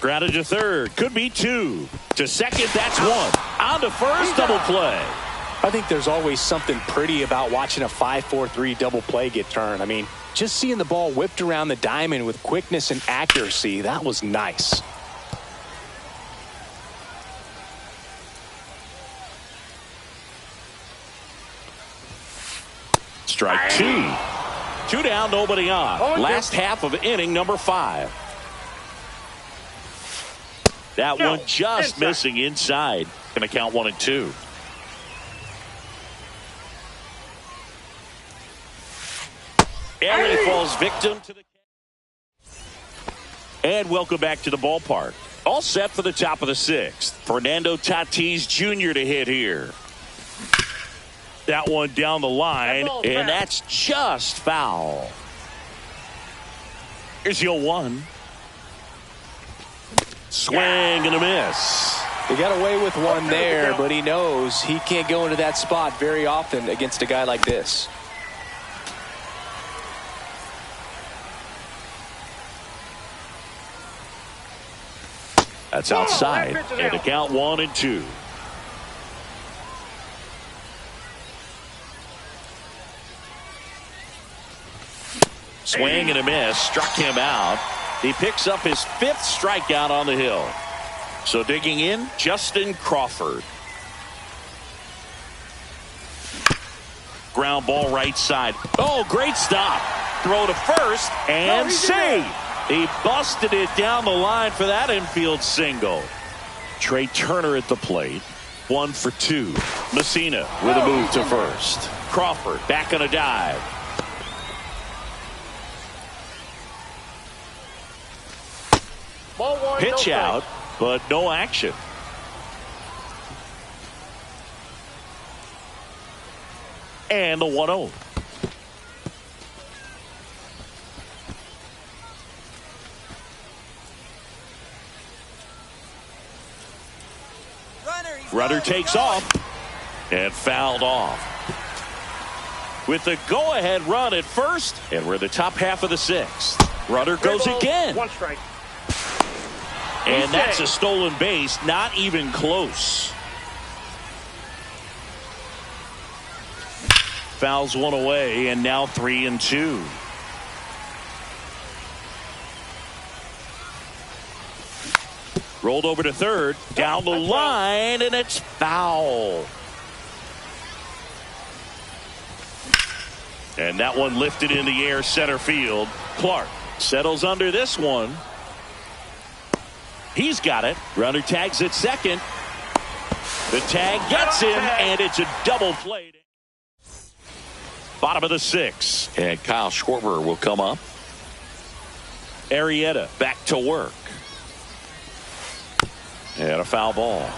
Grounded to third. Could be 2. To second, that's 1. On to first, double play.
I think there's always something pretty about watching a 5-4-3 double play get turned. I mean, just seeing the ball whipped around the diamond with quickness and accuracy, that was nice.
Strike 2. 2 down, nobody on. Last half of inning number 5. That one just missing inside. Going to count 1-2. Ellie falls victim to the. And welcome back to the ballpark. All set for the top of the 6th. Fernando Tatis Jr. to hit here. That one down the line, and that's just foul. Here's the 0-1. Swing and a miss.
He got away with one there, but he knows he can't go into that spot very often against a guy like this.
That's outside, and the count 1-2. Swing and a miss, struck him out. He picks up his 5th strikeout on the hill. So digging in, Justin Crawford. Ground ball right side. Oh, great stop. Throw to first and save. He busted it down the line for that infield single. Trey Turner at the plate. 1 for 2. Messina with a move to first. Crawford back on a dive. Pitch out, but no action. And the 1-0. Runner takes off and fouled off. With the go-ahead run at first, and we're in the top half of the 6th. Runner goes again.
1 strike.
And that's a stolen base, not even close. Fouls one away, and now 3-2. Rolled over to third, down the line, and it's foul. And that one lifted in the air center field. Clark settles under this one. He's got it. Runner tags at second. The tag gets him, and it's a double play. Bottom of the 6th. And Kyle Schwarber will come up. Arrieta back to work. And a foul ball.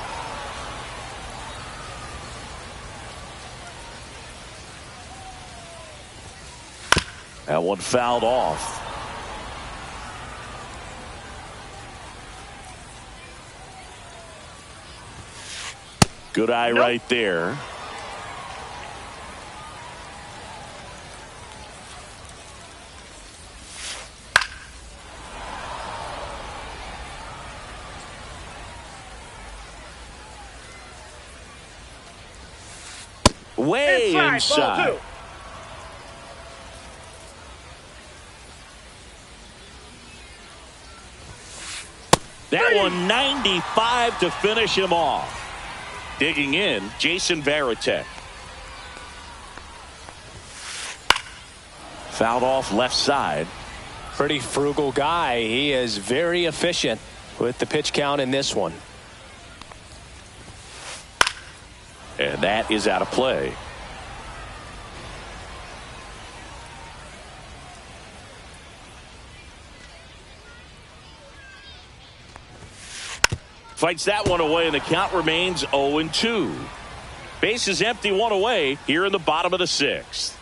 That one fouled off. Good eye right there. Way inside.
Ball 2.
That one 95 to finish him off. Digging in, Jason Varitek. Fouled off left side.
Pretty frugal guy. He is very efficient with the pitch count in this one.
And that is out of play. Fights that one away, and the count remains 0-2. Base is empty, one away here in the bottom of the 6th.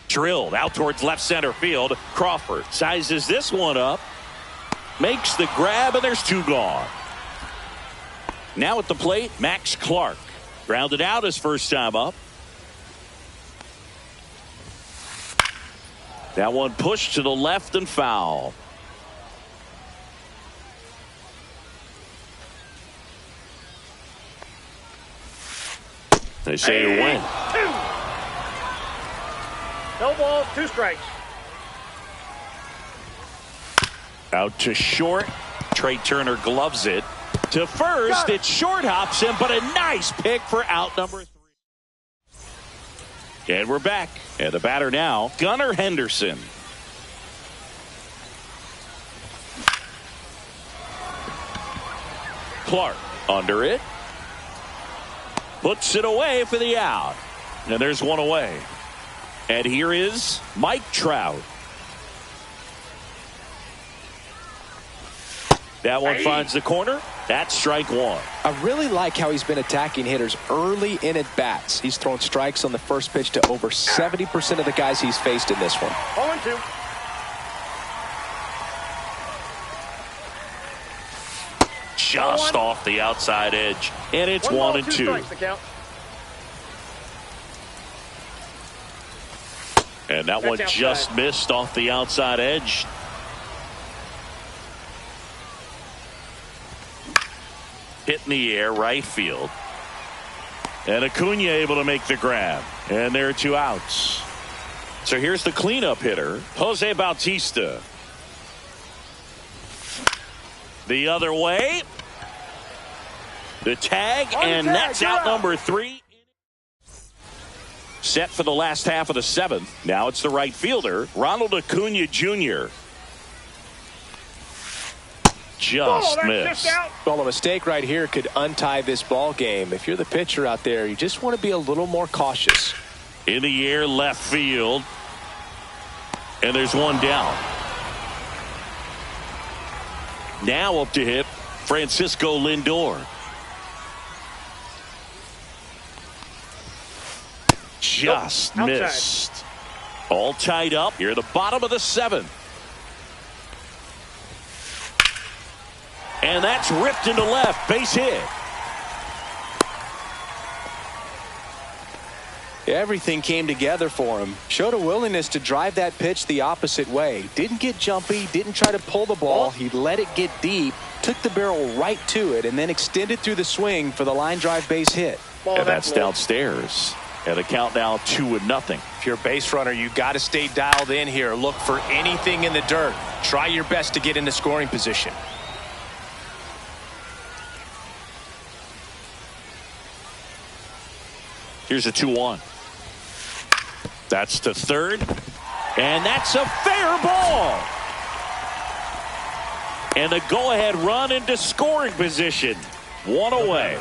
Drilled out towards left center field. Crawford sizes this one up. Makes the grab, and there's 2 gone. Now at the plate, Max Clark. Grounded out his first time up. That one pushed to the left and foul. They say you win.
2. No balls, 2 strikes.
Out to short. Trey Turner gloves it. To first, it short hops him, but a nice pick for out number 3. And we're back. And the batter now, Gunnar Henderson. Clark under it. Puts it away for the out. And there's one away. And here is Mike Trout. That one finds the corner. That's strike 1.
I really like how he's been attacking hitters early in at bats. He's thrown strikes on the first pitch to over 70% of the guys he's faced in this one.
0-2.
Just off the outside edge. And it's 1-2.
Strikes, the count.
And that one just missed off the outside edge. Hit in the air, right field. And Acuna able to make the grab. And there are 2 outs. So here's the cleanup hitter, Jose Bautista. The other way. The tag, and that's out number 3. Set for the last half of the 7th. Now it's the right fielder, Ronald Acuna Jr. Just missed.
Well, a mistake right here could untie this ball game. If you're the pitcher out there, you just want to be a little more cautious.
In the air, left field. And there's one down. Now up to hit, Francisco Lindor. Just missed. All tied up here at the bottom of the 7th. And that's ripped into left. Base hit.
Everything came together for him. Showed a willingness to drive that pitch the opposite way. Didn't get jumpy. Didn't try to pull the ball. He let it get deep. Took the barrel right to it. And then extended through the swing for the line drive base hit.
And that's downstairs. And the count now 2-0.
If you're a base runner, you got to stay dialed in here. Look for anything in the dirt. Try your best to get into scoring position.
Here's a 2-1. That's to third. And that's a fair ball. And a go-ahead run into scoring position. One away.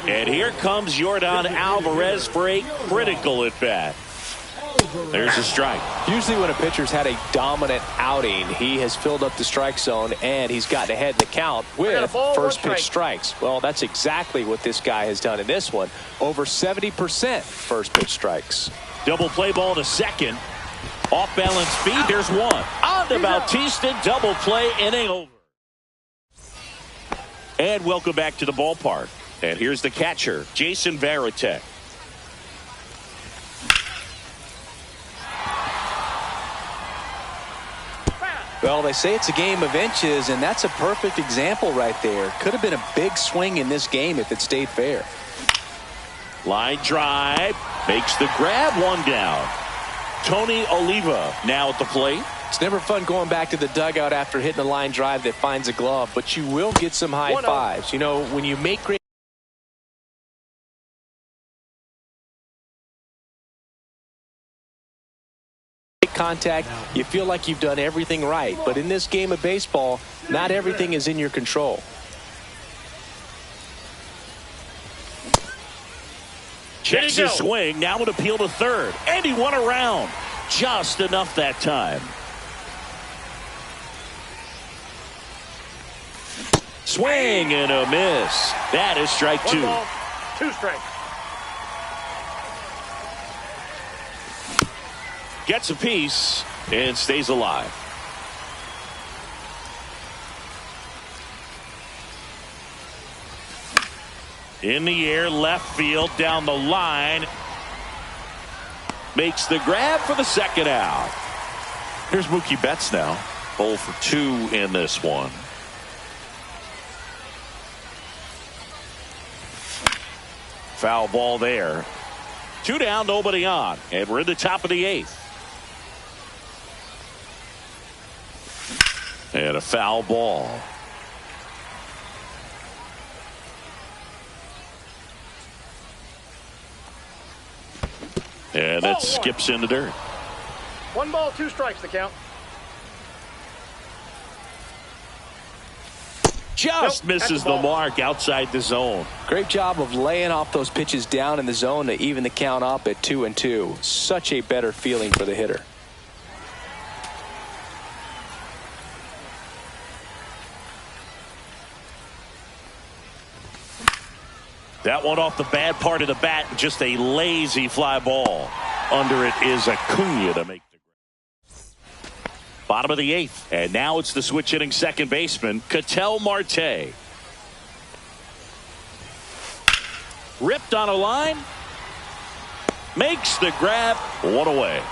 And here comes Yordan Alvarez for a critical at-bat. There's a strike.
Usually when a pitcher's had a dominant outing, he has filled up the strike zone and he's gotten ahead in the count with first pitch strikes. Well, that's exactly what this guy has done in this one. Over 70% first pitch strikes.
Double play ball to second. Off balance feed. There's one. On to Bautista. Double play. Inning over. And welcome back to the ballpark. And here's the catcher, Jason Varitek.
Well, they say it's a game of inches, and that's a perfect example right there. Could have been a big swing in this game if it stayed fair.
Line drive. Makes the grab. One down. Tony Oliva now at the plate.
It's never fun going back to the dugout after hitting a line drive that finds a glove, but you will get some high fives. You know, when you make great contact, you feel like you've done everything right. But in this game of baseball, not everything is in your control.
Checks his swing. Now an appeal to third. And he won around. Just enough that time. Swing and a miss. That is strike two.
1 ball, 2 strikes.
Gets a piece and stays alive. In the air, left field, down the line. Makes the grab for the second out. Here's Mookie Betts now. 0 for 2 in this one. Foul ball there. 2 down, nobody on. And we're in the top of the 8th. And a foul ball. And that skips into dirt.
1 ball, 2 strikes the count.
Just misses the mark outside the zone.
Great job of laying off those pitches down in the zone to even the count up at 2-2. Such a better feeling for the hitter.
That one off the bad part of the bat. Just a lazy fly ball. Under it is Acuna to make the grab. Bottom of the 8th. And now it's the switch hitting second baseman, Ketel Marte. Ripped on a line. Makes the grab. 1 away.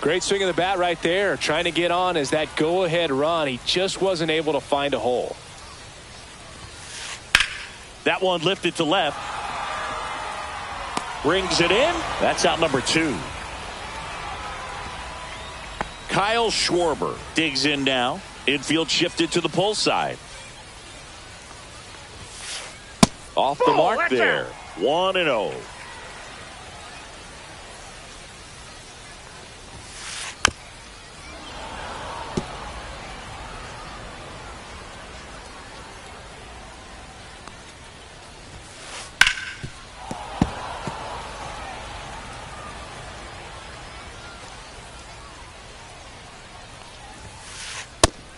Great swing of the bat right there. Trying to get on as that go-ahead run. He just wasn't able to find a hole.
That one lifted to left. Brings it in. That's out number 2. Kyle Schwarber digs in now. Infield shifted to the pull side. Off the mark there. 1-0.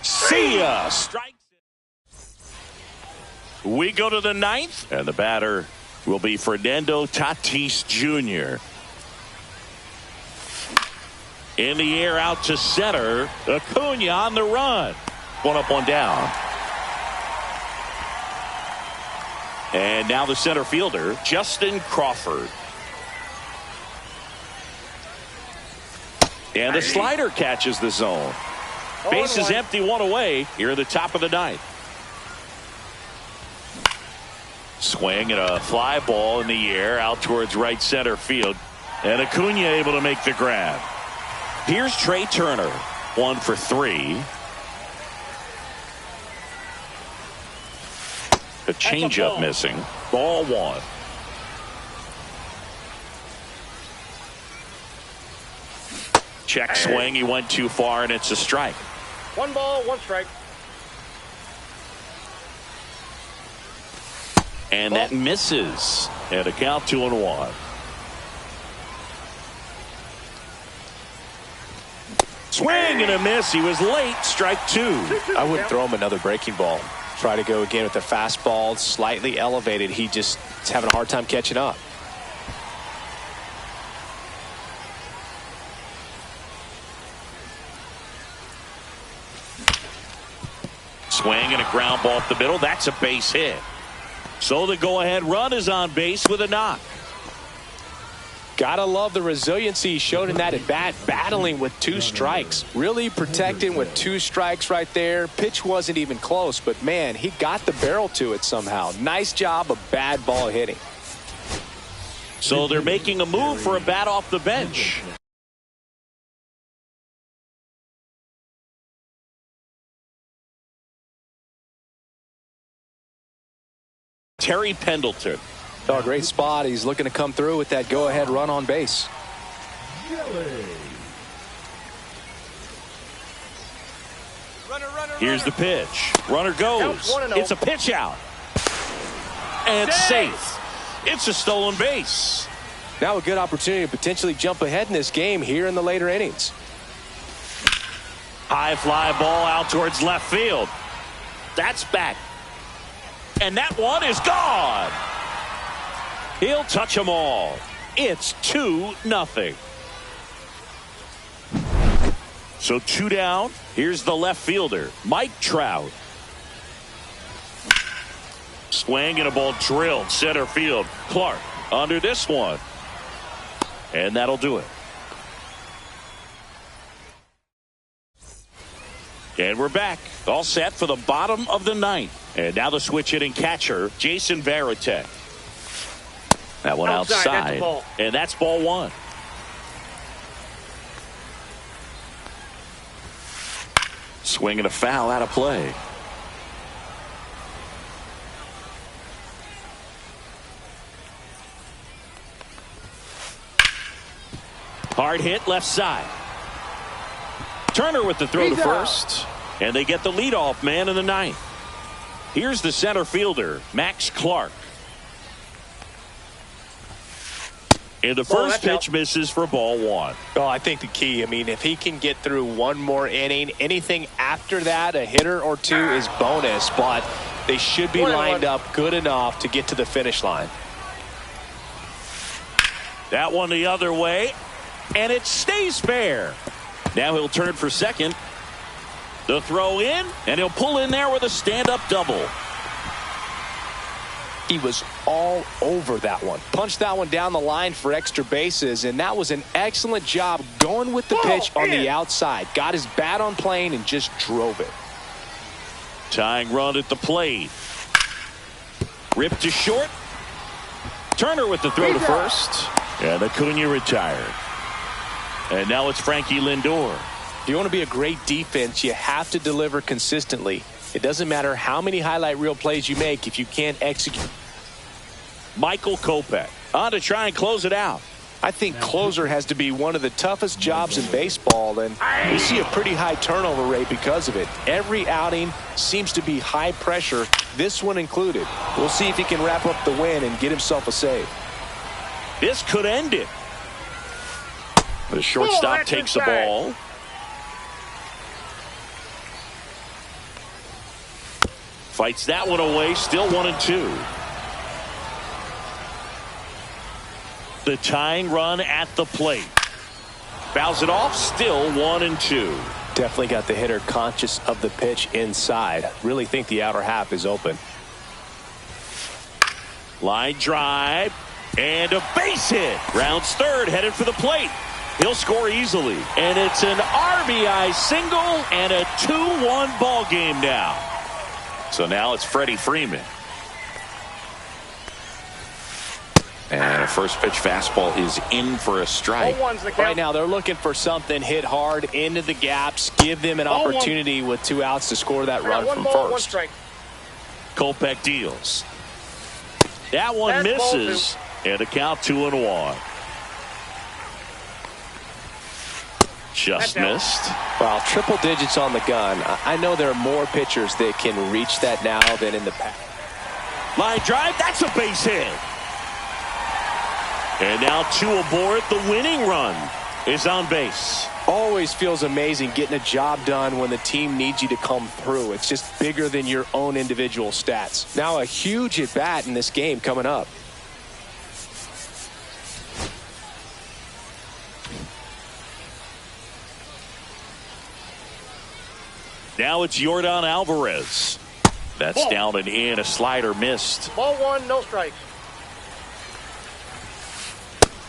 See ya. Strikes it. We go to the 9th, and the batter will be Fernando Tatis Jr. In the air out to center. Acuna on the run. 1 up, 1 down. And now the center fielder, Justin Crawford. And the slider catches the zone. Base is empty, 1 away. Here at the top of the 9th. Swing and a fly ball in the air out towards right center field. And Acuna able to make the grab. Here's Trey Turner. 1 for 3. A changeup missing. Ball 1. Check swing. He went too far, and it's a strike.
1 ball, 1 strike.
And that misses. And a count 2-1. Swing and a miss. He was late. Strike two.
I wouldn't throw him another breaking ball. Try to go again with the fastball, slightly elevated. He just is having a hard time catching up.
Swing and a ground ball up the middle. That's a base hit. So the go-ahead run is on base with a knock.
Gotta love the resiliency shown in that at bat, battling with two strikes. Really protecting with two strikes right there. Pitch wasn't even close, but man, he got the barrel to it somehow. Nice job of bad ball hitting.
So they're making a move for a bat off the bench. Terry Pendleton.
Oh, great spot. He's looking to come through with that go-ahead run on base.
Here's the pitch. Runner goes. It's a pitch out. And safe. It's a stolen base.
Now a good opportunity to potentially jump ahead in this game here in the later innings.
High fly ball out towards left field. That's back. And that one is gone. He'll touch them all. It's 2-0. So 2 down. Here's the left fielder, Mike Trout. Swing and a ball drilled center field. Clark under this one. And that'll do it. And we're back. All set for the bottom of the ninth. And now the switch hitting catcher, Jason Varitek. That one outside. And that's ball one. Swing and a foul out of play. Hard hit left side. Turner with the throw to first. And they get the leadoff man in the ninth. Here's the center fielder, Max Clark. And the first pitch misses for ball one.
Oh, I think the key, if he can get through one more inning, anything after that, a hitter or two is bonus, but they should be lined up good enough to get to the finish line.
That one the other way, and it stays fair. Now he'll turn for second. The throw in, and he'll pull in there with a stand-up double.
He was all over that one. Punched that one down the line for extra bases, and that was an excellent job going with the pitch on the outside. Got his bat on plane and just drove it.
Tying run at the plate. Ripped to short. Turner with the throw to first. And Acuna retired. And now it's Frankie Lindor.
If you want to be a great defense, you have to deliver consistently. It doesn't matter how many highlight reel plays you make if you can't execute.
Michael Kopech on to try and close it out.
I think closer has to be one of the toughest jobs in baseball, and we see a pretty high turnover rate because of it. Every outing seems to be high pressure, this one included. We'll see if he can wrap up the win and get himself a save.
This could end it. The shortstop takes the ball. Fights that one away, still 1-2. The tying run at the plate. Fouls it off, still 1-2.
Definitely got the hitter conscious of the pitch inside. Really think the outer half is open.
Line drive, and a base hit. Rounds third, headed for the plate. He'll score easily. And it's an RBI single and a 2-1 ball game now. So now it's Freddie Freeman. And a first pitch fastball is in for a strike.
Right now they're looking for something hit hard into the gaps. Give them an opportunity with 2 outs to score that run from first.
Kopech deals. That one misses. And a count 2-1. Just missed.
Well, triple digits on the gun. I know there are more pitchers that can reach that now than in the past.
Line drive, that's a base hit. And now 2 aboard. The winning run is on base.
Always always feels amazing getting a job done when the team needs you to come through. It's just bigger than your own individual stats. Now a huge at-bat in this game coming up.
Now it's Yordan Alvarez. That's
Ball.
down and in. A slider missed.
Ball one, no strikes.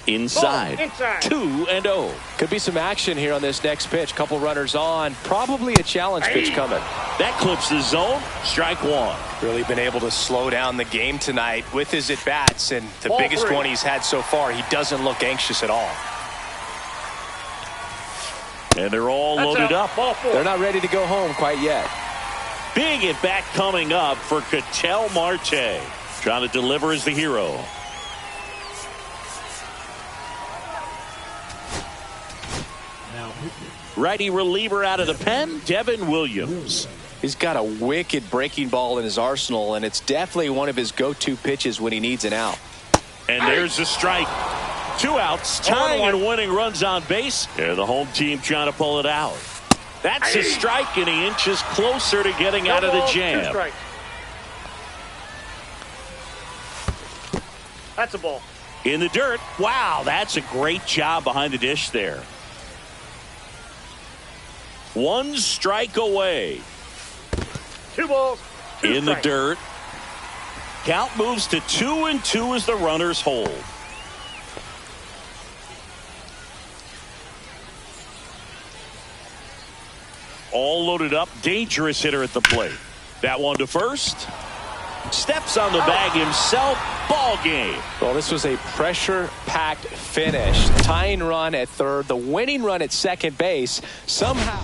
Inside.
Ball, inside.
2-0.
Could be some action here on this next pitch. Couple runners on. Probably a challenge pitch coming.
That clips the zone. Strike one.
Really been able to slow down the game tonight with his at-bats, and the
Ball
biggest
three.
one he's had so far. He doesn't look anxious at all.
And they're all
That's
loaded
out.
up.
Ball four.
They're not ready to go home quite yet.
Big at bat coming up for Ketel Marte. Trying to deliver as the hero.
Now pitching.
Righty reliever out of the pen, Devin Williams.
He's got a wicked breaking ball in his arsenal, and it's definitely one of his go-to pitches when he needs an out.
And there's the strike. 2 outs, tying and winning runs on base. And the home team trying to pull it out. That's a strike, and he inches closer to getting out of the
Two
jam.
strikes. That's a ball.
In the dirt. Wow, that's a great job behind the dish there. 1 strike away.
2 balls. Two
In the
strikes.
dirt. Count moves to 2-2 as the runners hold. All loaded up. Dangerous hitter at the plate. That one to first. Steps on the bag himself. Ball game.
Well, this was a pressure-packed finish. Tying run at third, the winning run at second base. Somehow.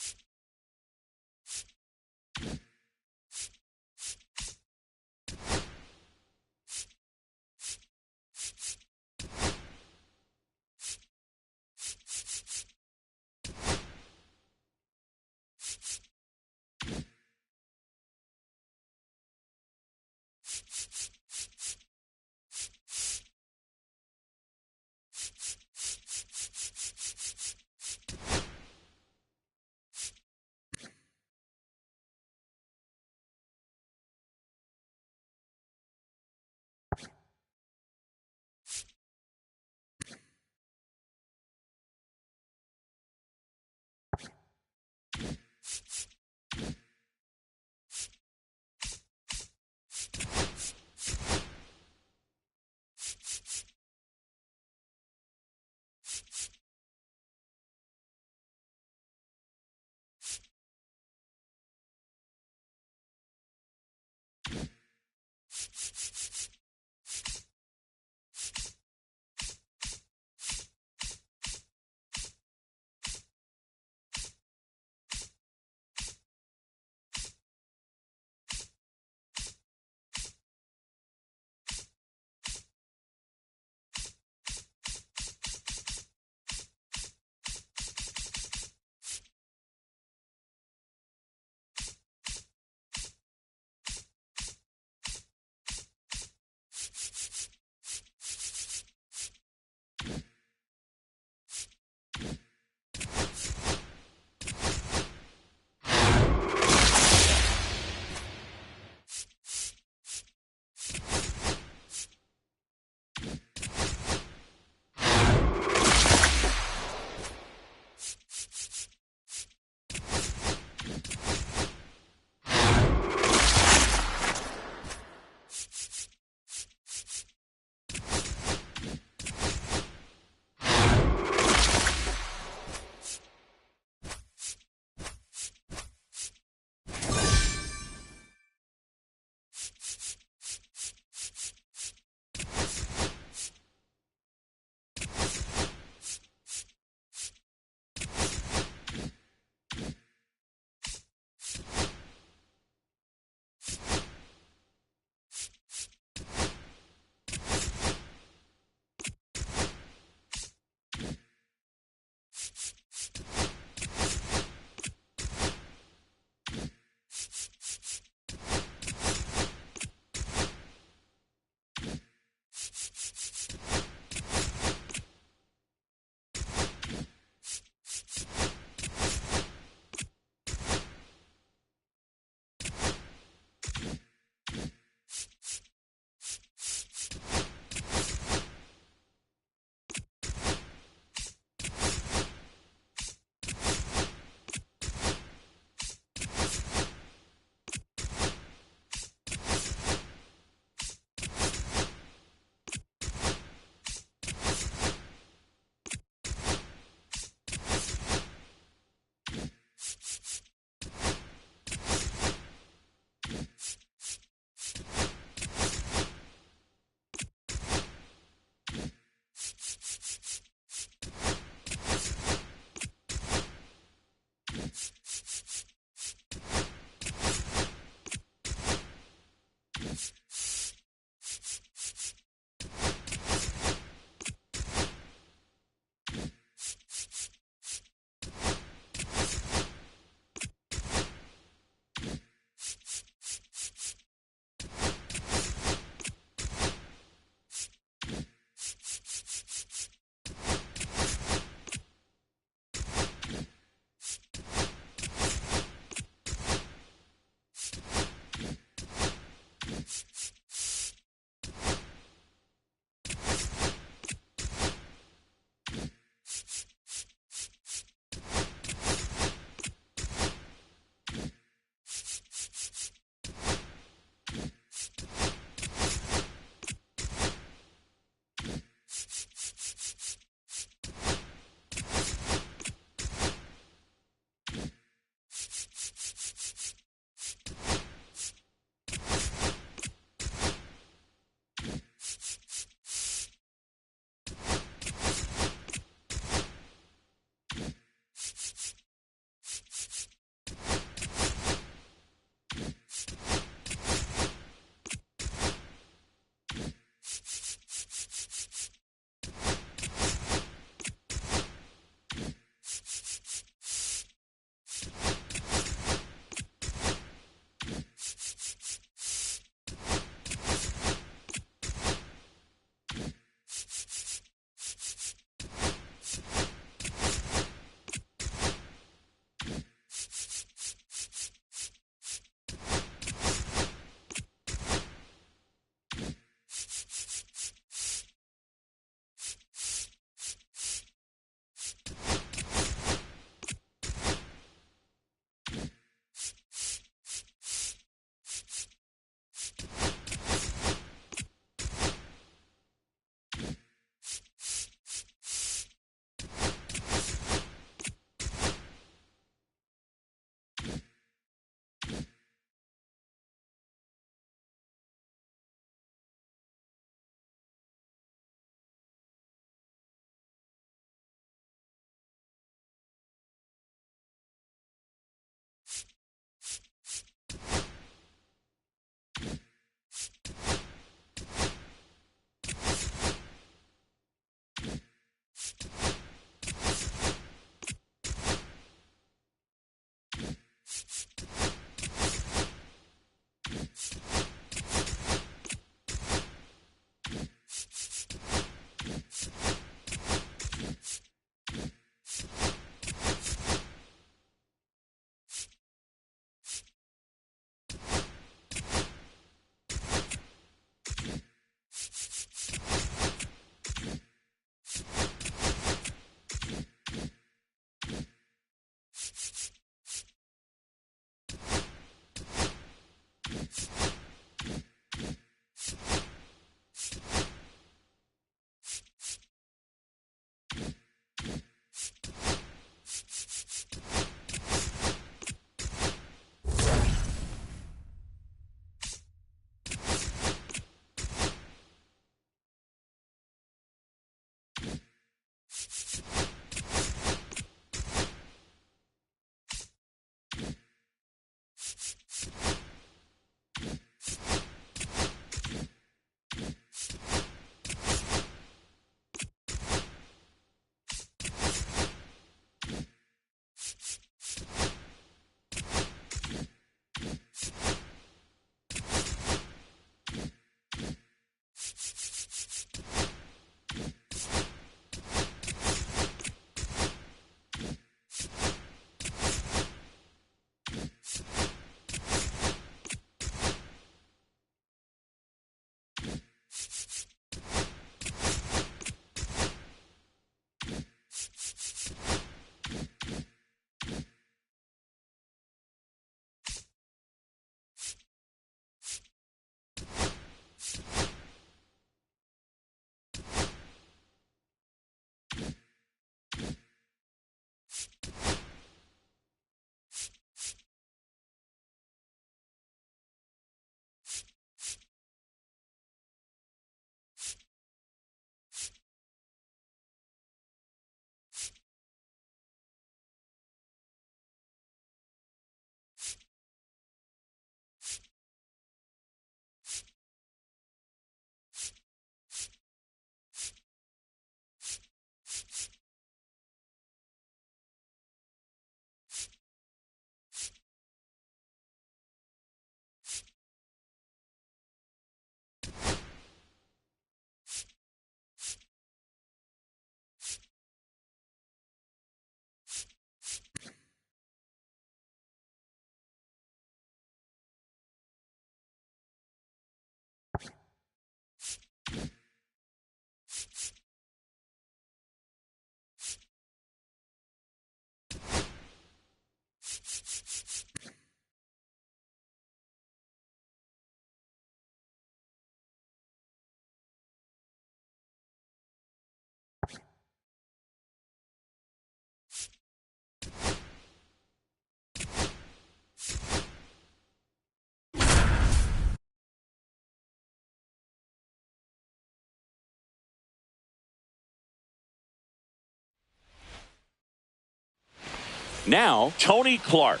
Now, Tony Clark.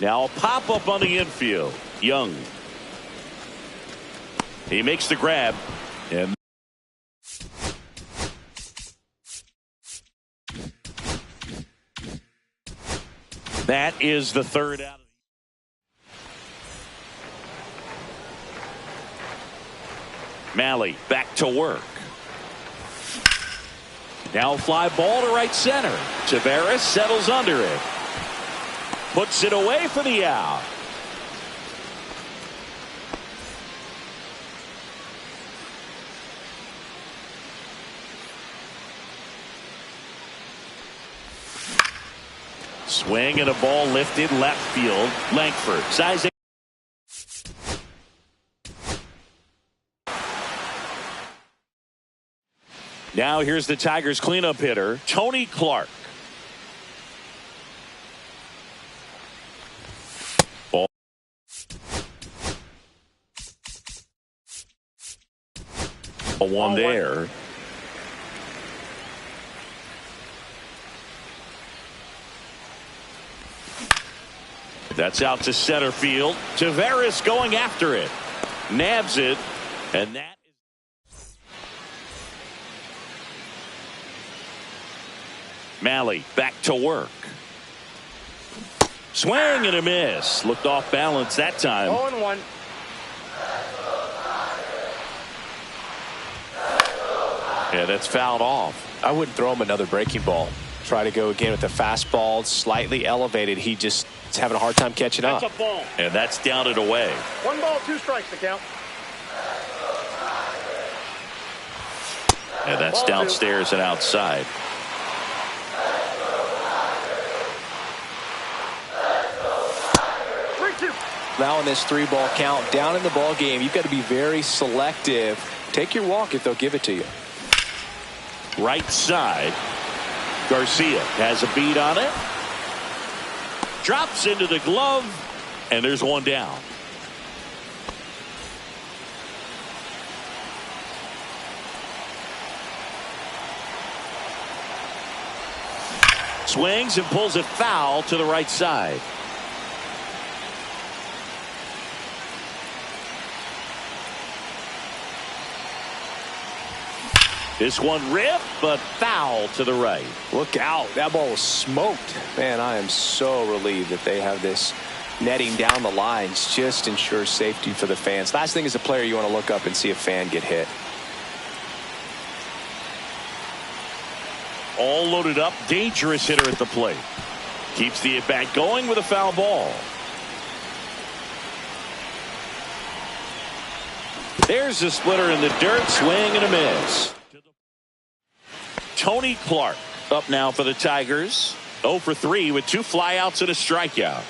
Now a pop-up on the infield. Young. He makes the grab. And that is the third out. Mahle back to work. Now fly ball to right center. Taveras settles under it. Puts it away for the out. Swing and a ball lifted left field. Langford sizing. Now here's the Tigers cleanup hitter, Tony Clark. Ball. A one there. That's out to center field. Taveras going after it. Nabs it. And that is Mahle back to work. Swing and a miss. Looked off balance that time.
0-1.
Yeah, that's fouled off.
I wouldn't throw him another breaking ball. Try to go again with the fastball, slightly elevated. He just is having a hard time catching up.
That's a ball.
And that's down and away.
1 ball, 2 strikes to count.
And that's
Ball
downstairs and outside.
Now in this 3-ball count, down in the ball game, you've got to be very selective. Take your walk if they'll give it to you.
Right side. Garcia has a beat on it. Drops into the glove. And there's one down. Swings and pulls it foul to the right side. This one ripped, but foul to the right.
Look out. That ball was smoked. Man, I am so relieved that they have this netting down the lines. Just ensures safety for the fans. Last thing as a player, you want to look up and see a fan get hit.
All loaded up. Dangerous hitter at the plate. Keeps the at-bat going with a foul ball. There's a splitter in the dirt. Swing and a miss. Tony Clark up now for the Tigers. 0 for 3 with 2 flyouts and a strikeout.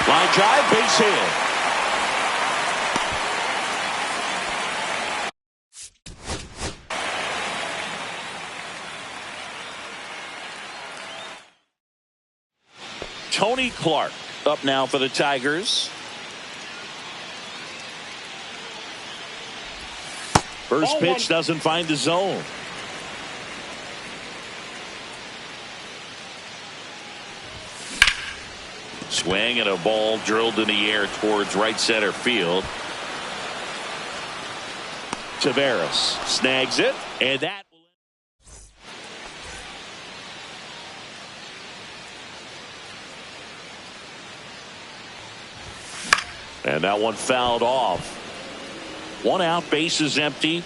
Line drive, base hit. Tony Clark up now for the Tigers. First pitch doesn't find the zone. Swing and a ball drilled in the air towards right center field. Taveras snags it, and that one fouled off. 1 out, base is empty.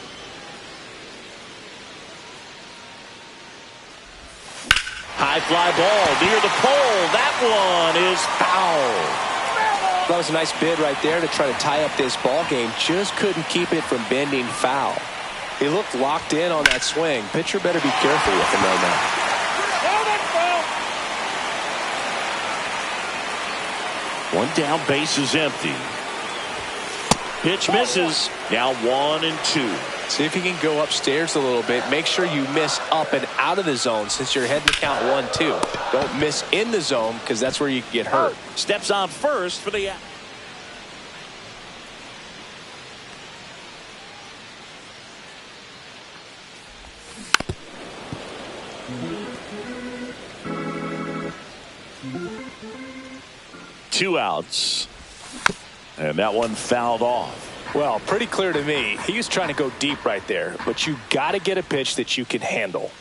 High fly ball near the pole. That one is foul.
That was a nice bid right there to try to tie up this ball game. Just couldn't keep it from bending foul. He looked locked in on that swing. Pitcher better be careful with him right now.
One down, base is empty. Pitch misses. Now 1-2.
See if you can go upstairs a little bit. Make sure you miss up and out of the zone since you're heading to count 1-2. Don't miss in the zone because that's where you can get hurt.
Steps on first for the... Two outs. And that one fouled off.
Well, pretty clear to me. He was trying to go deep right there, but you got to get a pitch that you can handle.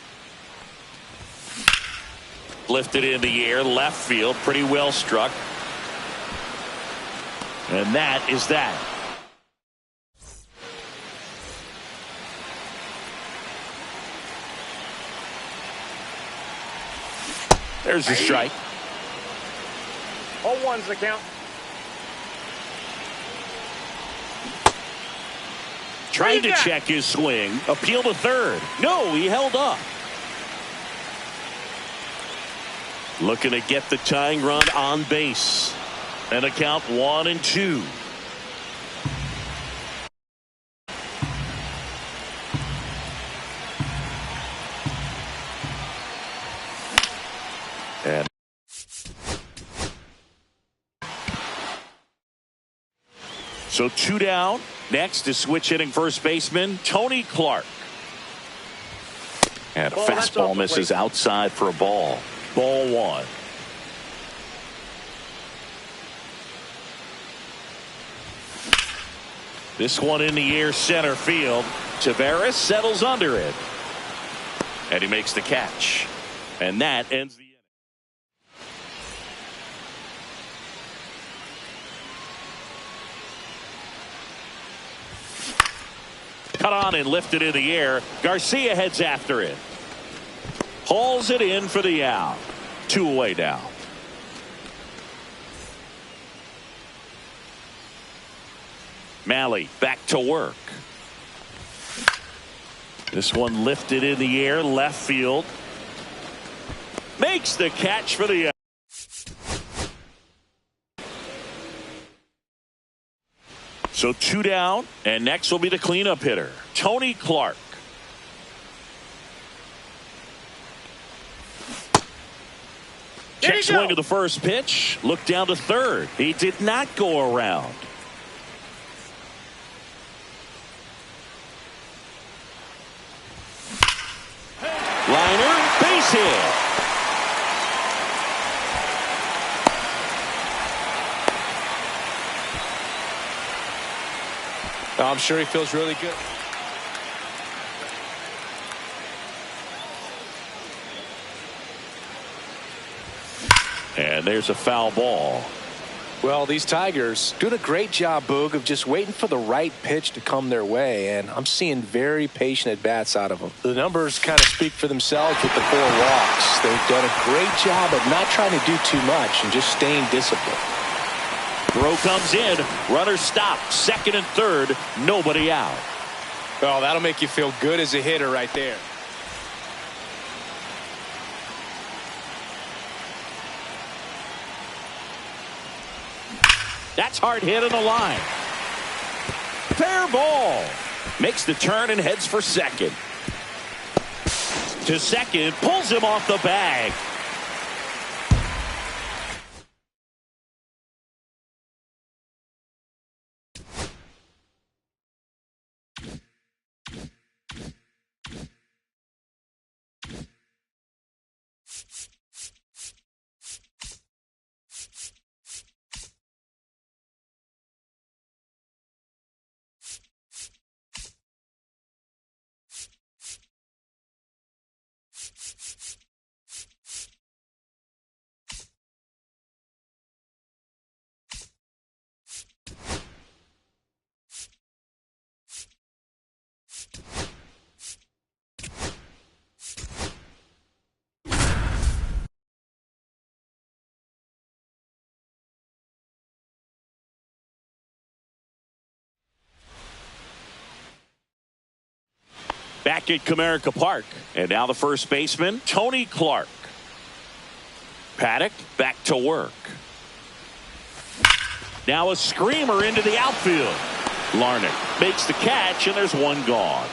Lifted in the air, left field, pretty well struck. And that is that. There's the strike.
0-1's the count.
Trying to check his swing. Appeal to third. No, he held up. Looking to get the tying run on base. And a count 1-2. And so 2 down. Next is switch hitting first baseman Tony Clark. And a fastball misses outside for a ball. Ball 1. This one in the air center field. Taveras settles under it. And he makes the catch. And that ends the inning. Cut on and lifted in the air. Garcia heads after it. Hauls it in for the out. 2 away now. Mahle back to work. This one lifted in the air, left field. Makes the catch for the out. So 2 down, and next will be the cleanup hitter, Tony Clark. Check swing of the first pitch. Look down to third. He did not go around. Liner, base hit.
I'm sure he feels really good.
And there's a foul ball.
Well, these Tigers doing a great job, Boog, of just waiting for the right pitch to come their way, and I'm seeing very patient at-bats out of them. The numbers kind of speak for themselves with the 4 walks. They've done a great job of not trying to do too much and just staying disciplined.
Throw comes in. Runner stopped. Second and third. Nobody out.
Well, that'll make you feel good as a hitter right there.
That's hard hit on the line. Fair ball. Makes the turn and heads for second. To second. Pulls him off the bag. Back at Comerica Park. And now the first baseman, Tony Clark. Paddock back to work. Now a screamer into the outfield. Larnach makes the catch, and there's one gone.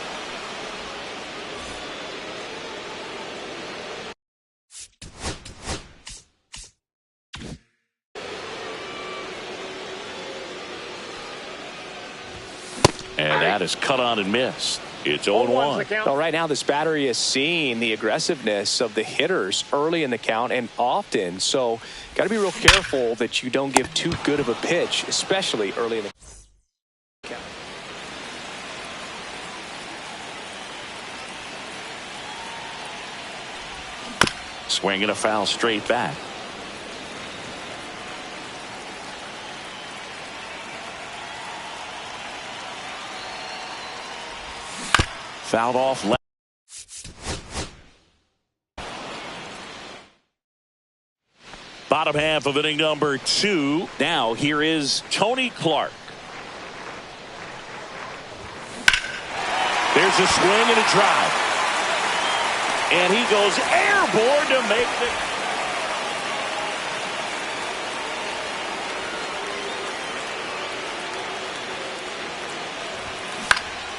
And that is cut on and missed. It's 0-1.
Well, right now this battery is seeing the aggressiveness of the hitters early in the count and often. So got to be real careful that you don't give too good of a pitch, especially early in the count.
Swing and a foul straight back. Fouled off left. Bottom half of inning number 2. Now here is Tony Clark. There's a swing and a drive. And he goes airborne to make the...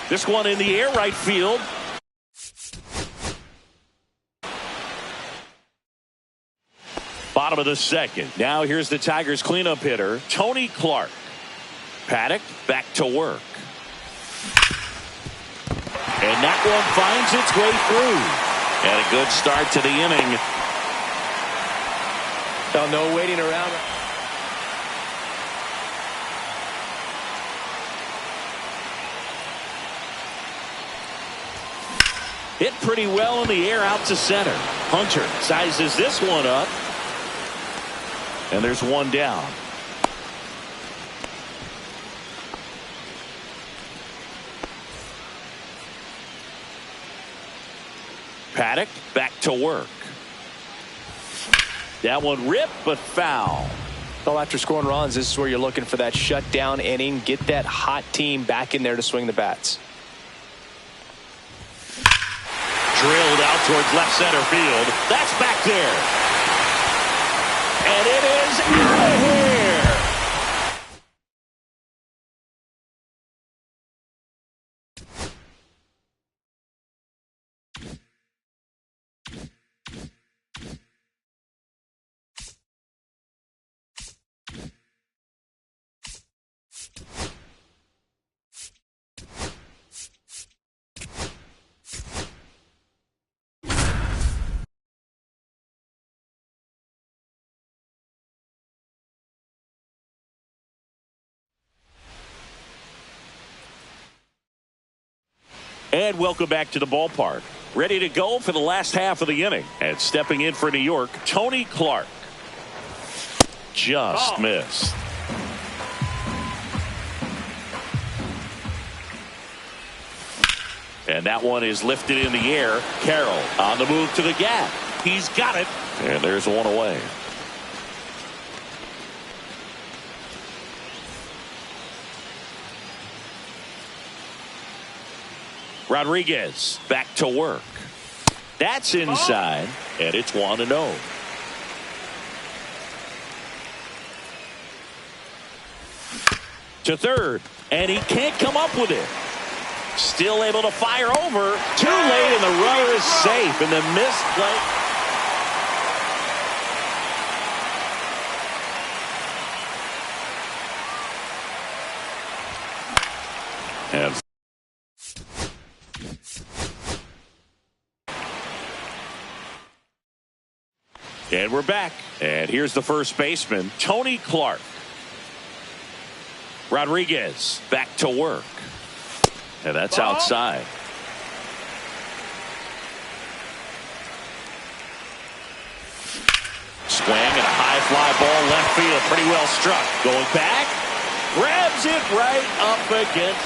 This one in the air right field. Bottom of the second. Now here's the Tigers cleanup hitter, Tony Clark. Paddock back to work. And that one finds its way through. And a good start to the inning.
No waiting around.
Hit pretty well in the air out to center. Hunter sizes this one up. And there's one down. Paddock back to work. That one ripped but foul.
Well, after scoring runs, this is where you're looking for that shutdown inning. Get that hot team back in there to swing the bats.
Drilled out towards left center field. That's back there. And it is out of here. And welcome back to the ballpark. Ready to go for the last half of the inning. And stepping in for New York, Tony Clark. Just missed. And that one is lifted in the air. Carroll on the move to the gap. He's got it. And there's one away. Rodriguez back to work. That's inside, and it's 1-0. To third, and he can't come up with it. Still able to fire over. Too late, and the runner is safe. And the missed play. And we're back. And here's the first baseman, Tony Clark. Rodriguez back to work. And that's outside. Swing and a high fly ball left field. Pretty well struck. Going back. Grabs it right up against.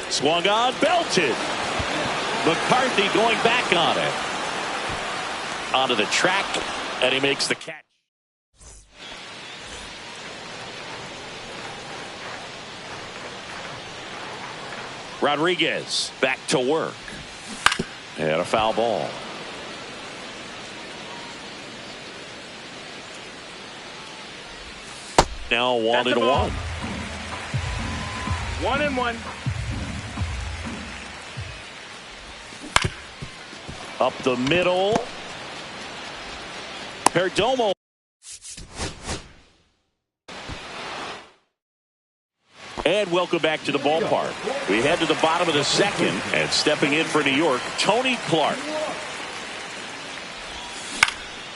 Swung on, belted. McCarthy going back on it. Onto the track, and he makes the catch. Rodriguez back to work. And a foul ball. Now 1-1.
1-1.
Up the middle. Perdomo. And welcome back to the ballpark. We head to the bottom of the second, and stepping in for New York, Tony Clark.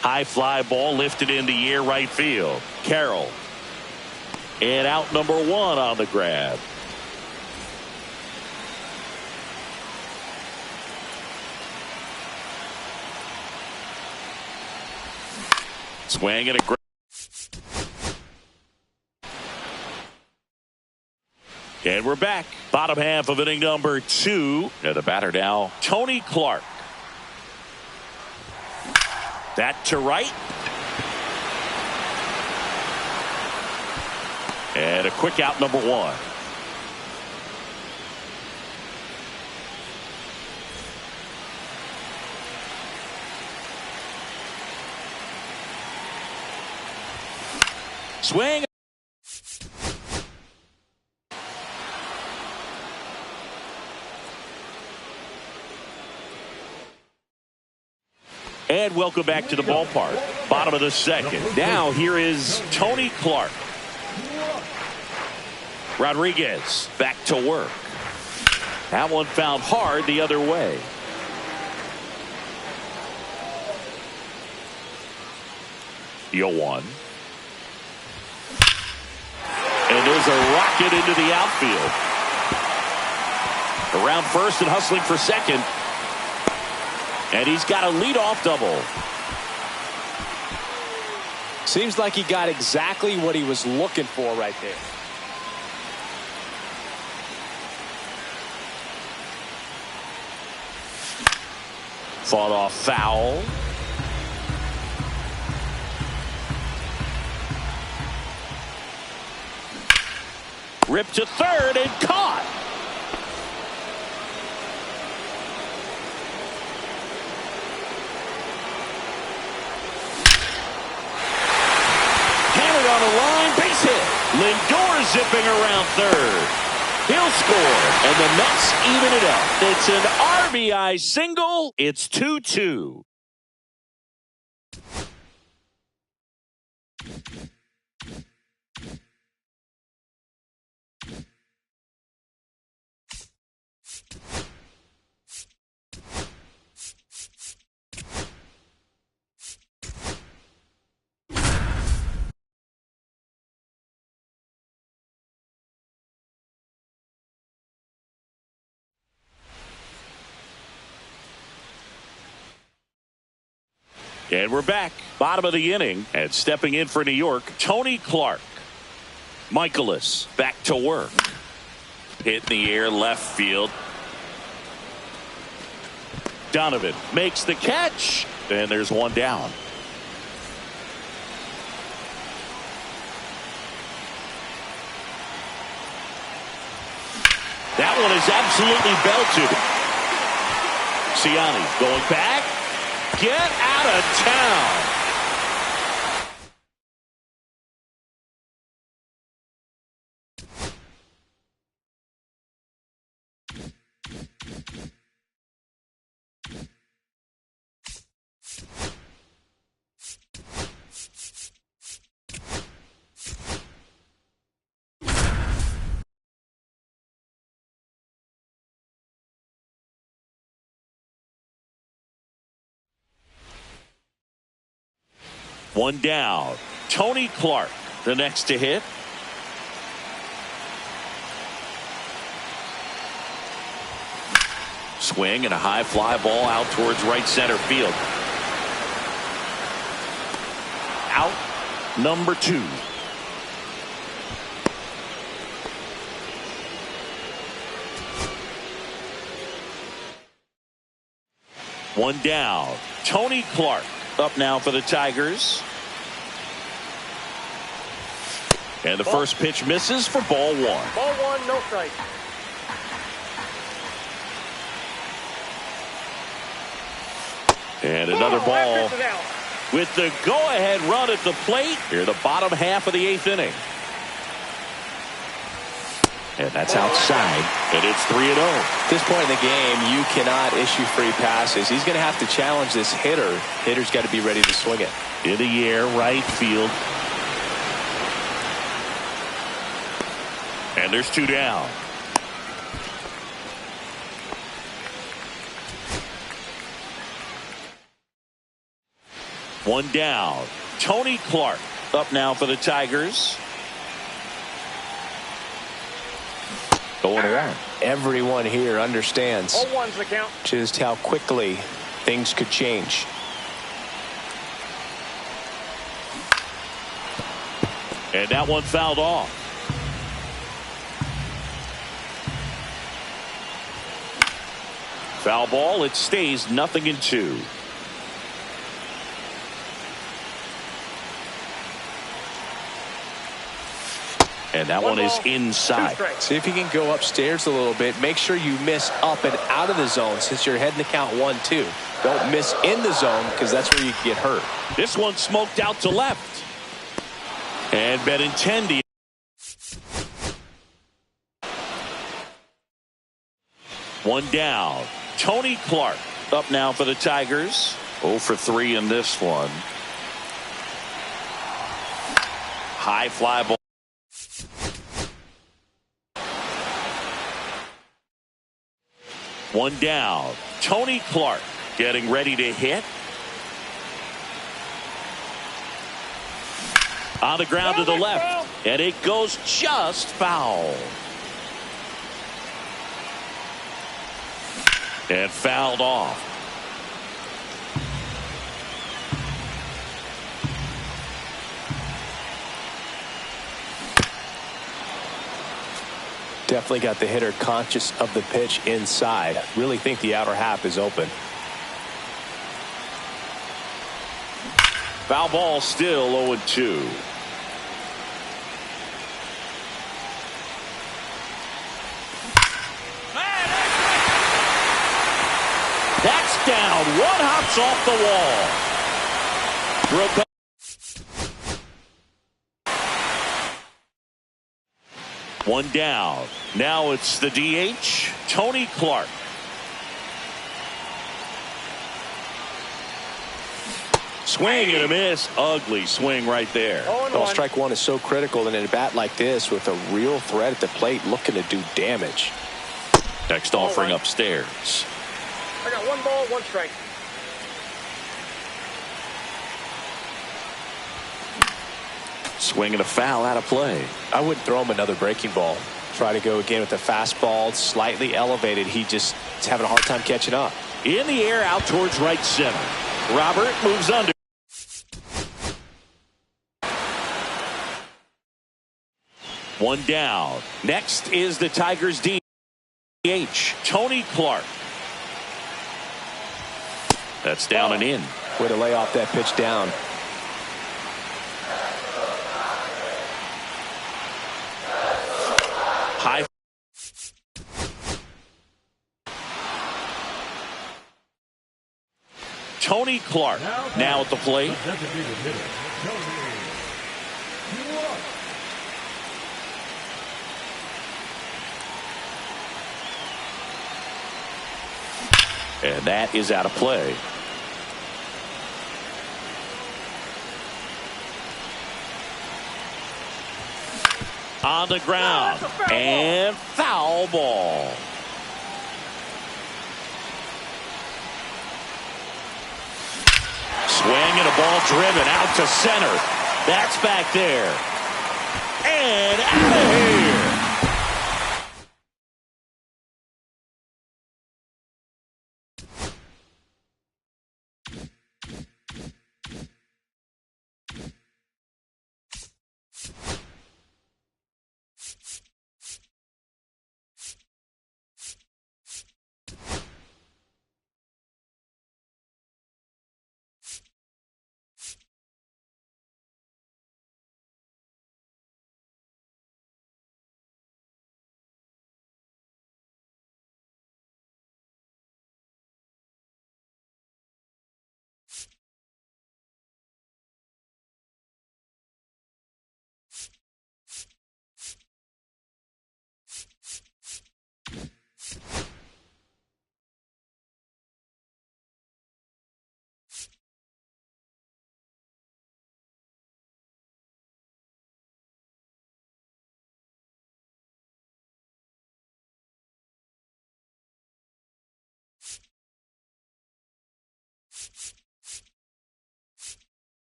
High fly ball lifted in the air right field. Carroll. And out number 1 on the grab. Swing and a grab. And we're back. Bottom half of inning number 2. And the batter now, Tony Clark. That to right. And a quick out number 1. Swing. And welcome back to the ballpark. Bottom of the second. Now here is Tony Clark. Rodriguez back to work. That one found hard the other way. Yoan. And there's a rocket into the outfield. Around first and hustling for second. And he's got a leadoff double.
Seems like he got exactly what he was looking for right there.
Fought off foul. Ripped to third and caught. Hammered on the line, base hit. Lindor zipping around third. He'll score, and the Mets even it up. It's an RBI single. It's 2-2. And we're back. Bottom of the inning. And stepping in for New York, Tony Clark. Michaelis back to work. Hit in the air left field. Donovan makes the catch. And there's one down. That one is absolutely belted. Ciani going back. Get out of town. One down. Tony Clark, the next to hit. Swing and a high fly ball out towards right center field. Out number 2. One down. Tony Clark up now for the Tigers. And the first pitch misses for ball 1.
Ball 1, no strike.
And another ball with the go-ahead run at the plate. Here the bottom half of the 8th inning. And that's outside. And it's 3-0.
At this point in the game, you cannot issue free passes. He's going to have to challenge this hitter. Hitter's got to be ready to swing it.
In the air, right field. And there's 2 down. One down. Tony Clark up now for the Tigers. Going on.
Everyone here understands
0-1's the count.
just how quickly things could change.
And that one fouled off. Foul ball. It stays 0-2. And that one is inside.
See if you can go upstairs a little bit. Make sure you miss up and out of the zone since you're heading to count 1-2. Don't miss in the zone because that's where you can get hurt.
This one smoked out to left. And Benintendi. One down. Tony Clark up now for the Tigers. 0 for 3 in this one. High fly ball. One down. Tony Clark getting ready to hit. On the ground to the left. And it goes just foul. And fouled off.
Definitely got the hitter conscious of the pitch inside. Really think the outer half is open.
Foul ball still 0-2. That's down. One hops off the wall. One down. Now it's the DH, Tony Clark. Swing and a miss. Ugly swing right there.
Well, strike one is so critical in a bat like this with a real threat at the plate looking to do damage.
Next offering upstairs.
I got 1 ball, 1 strike.
Swing and a foul out of play.
I wouldn't throw him another breaking ball. Try to go again with the fastball, slightly elevated. He just is having a hard time catching up.
In the air, out towards right center. Robert moves under. One down. Next is the Tigers DH, Tony Clark. That's down and in.
Way to lay off that pitch down.
High. Tony Clark now at the plate. And that is out of play. On the ground. And foul ball. Swing and a ball driven out to center. That's back there. And out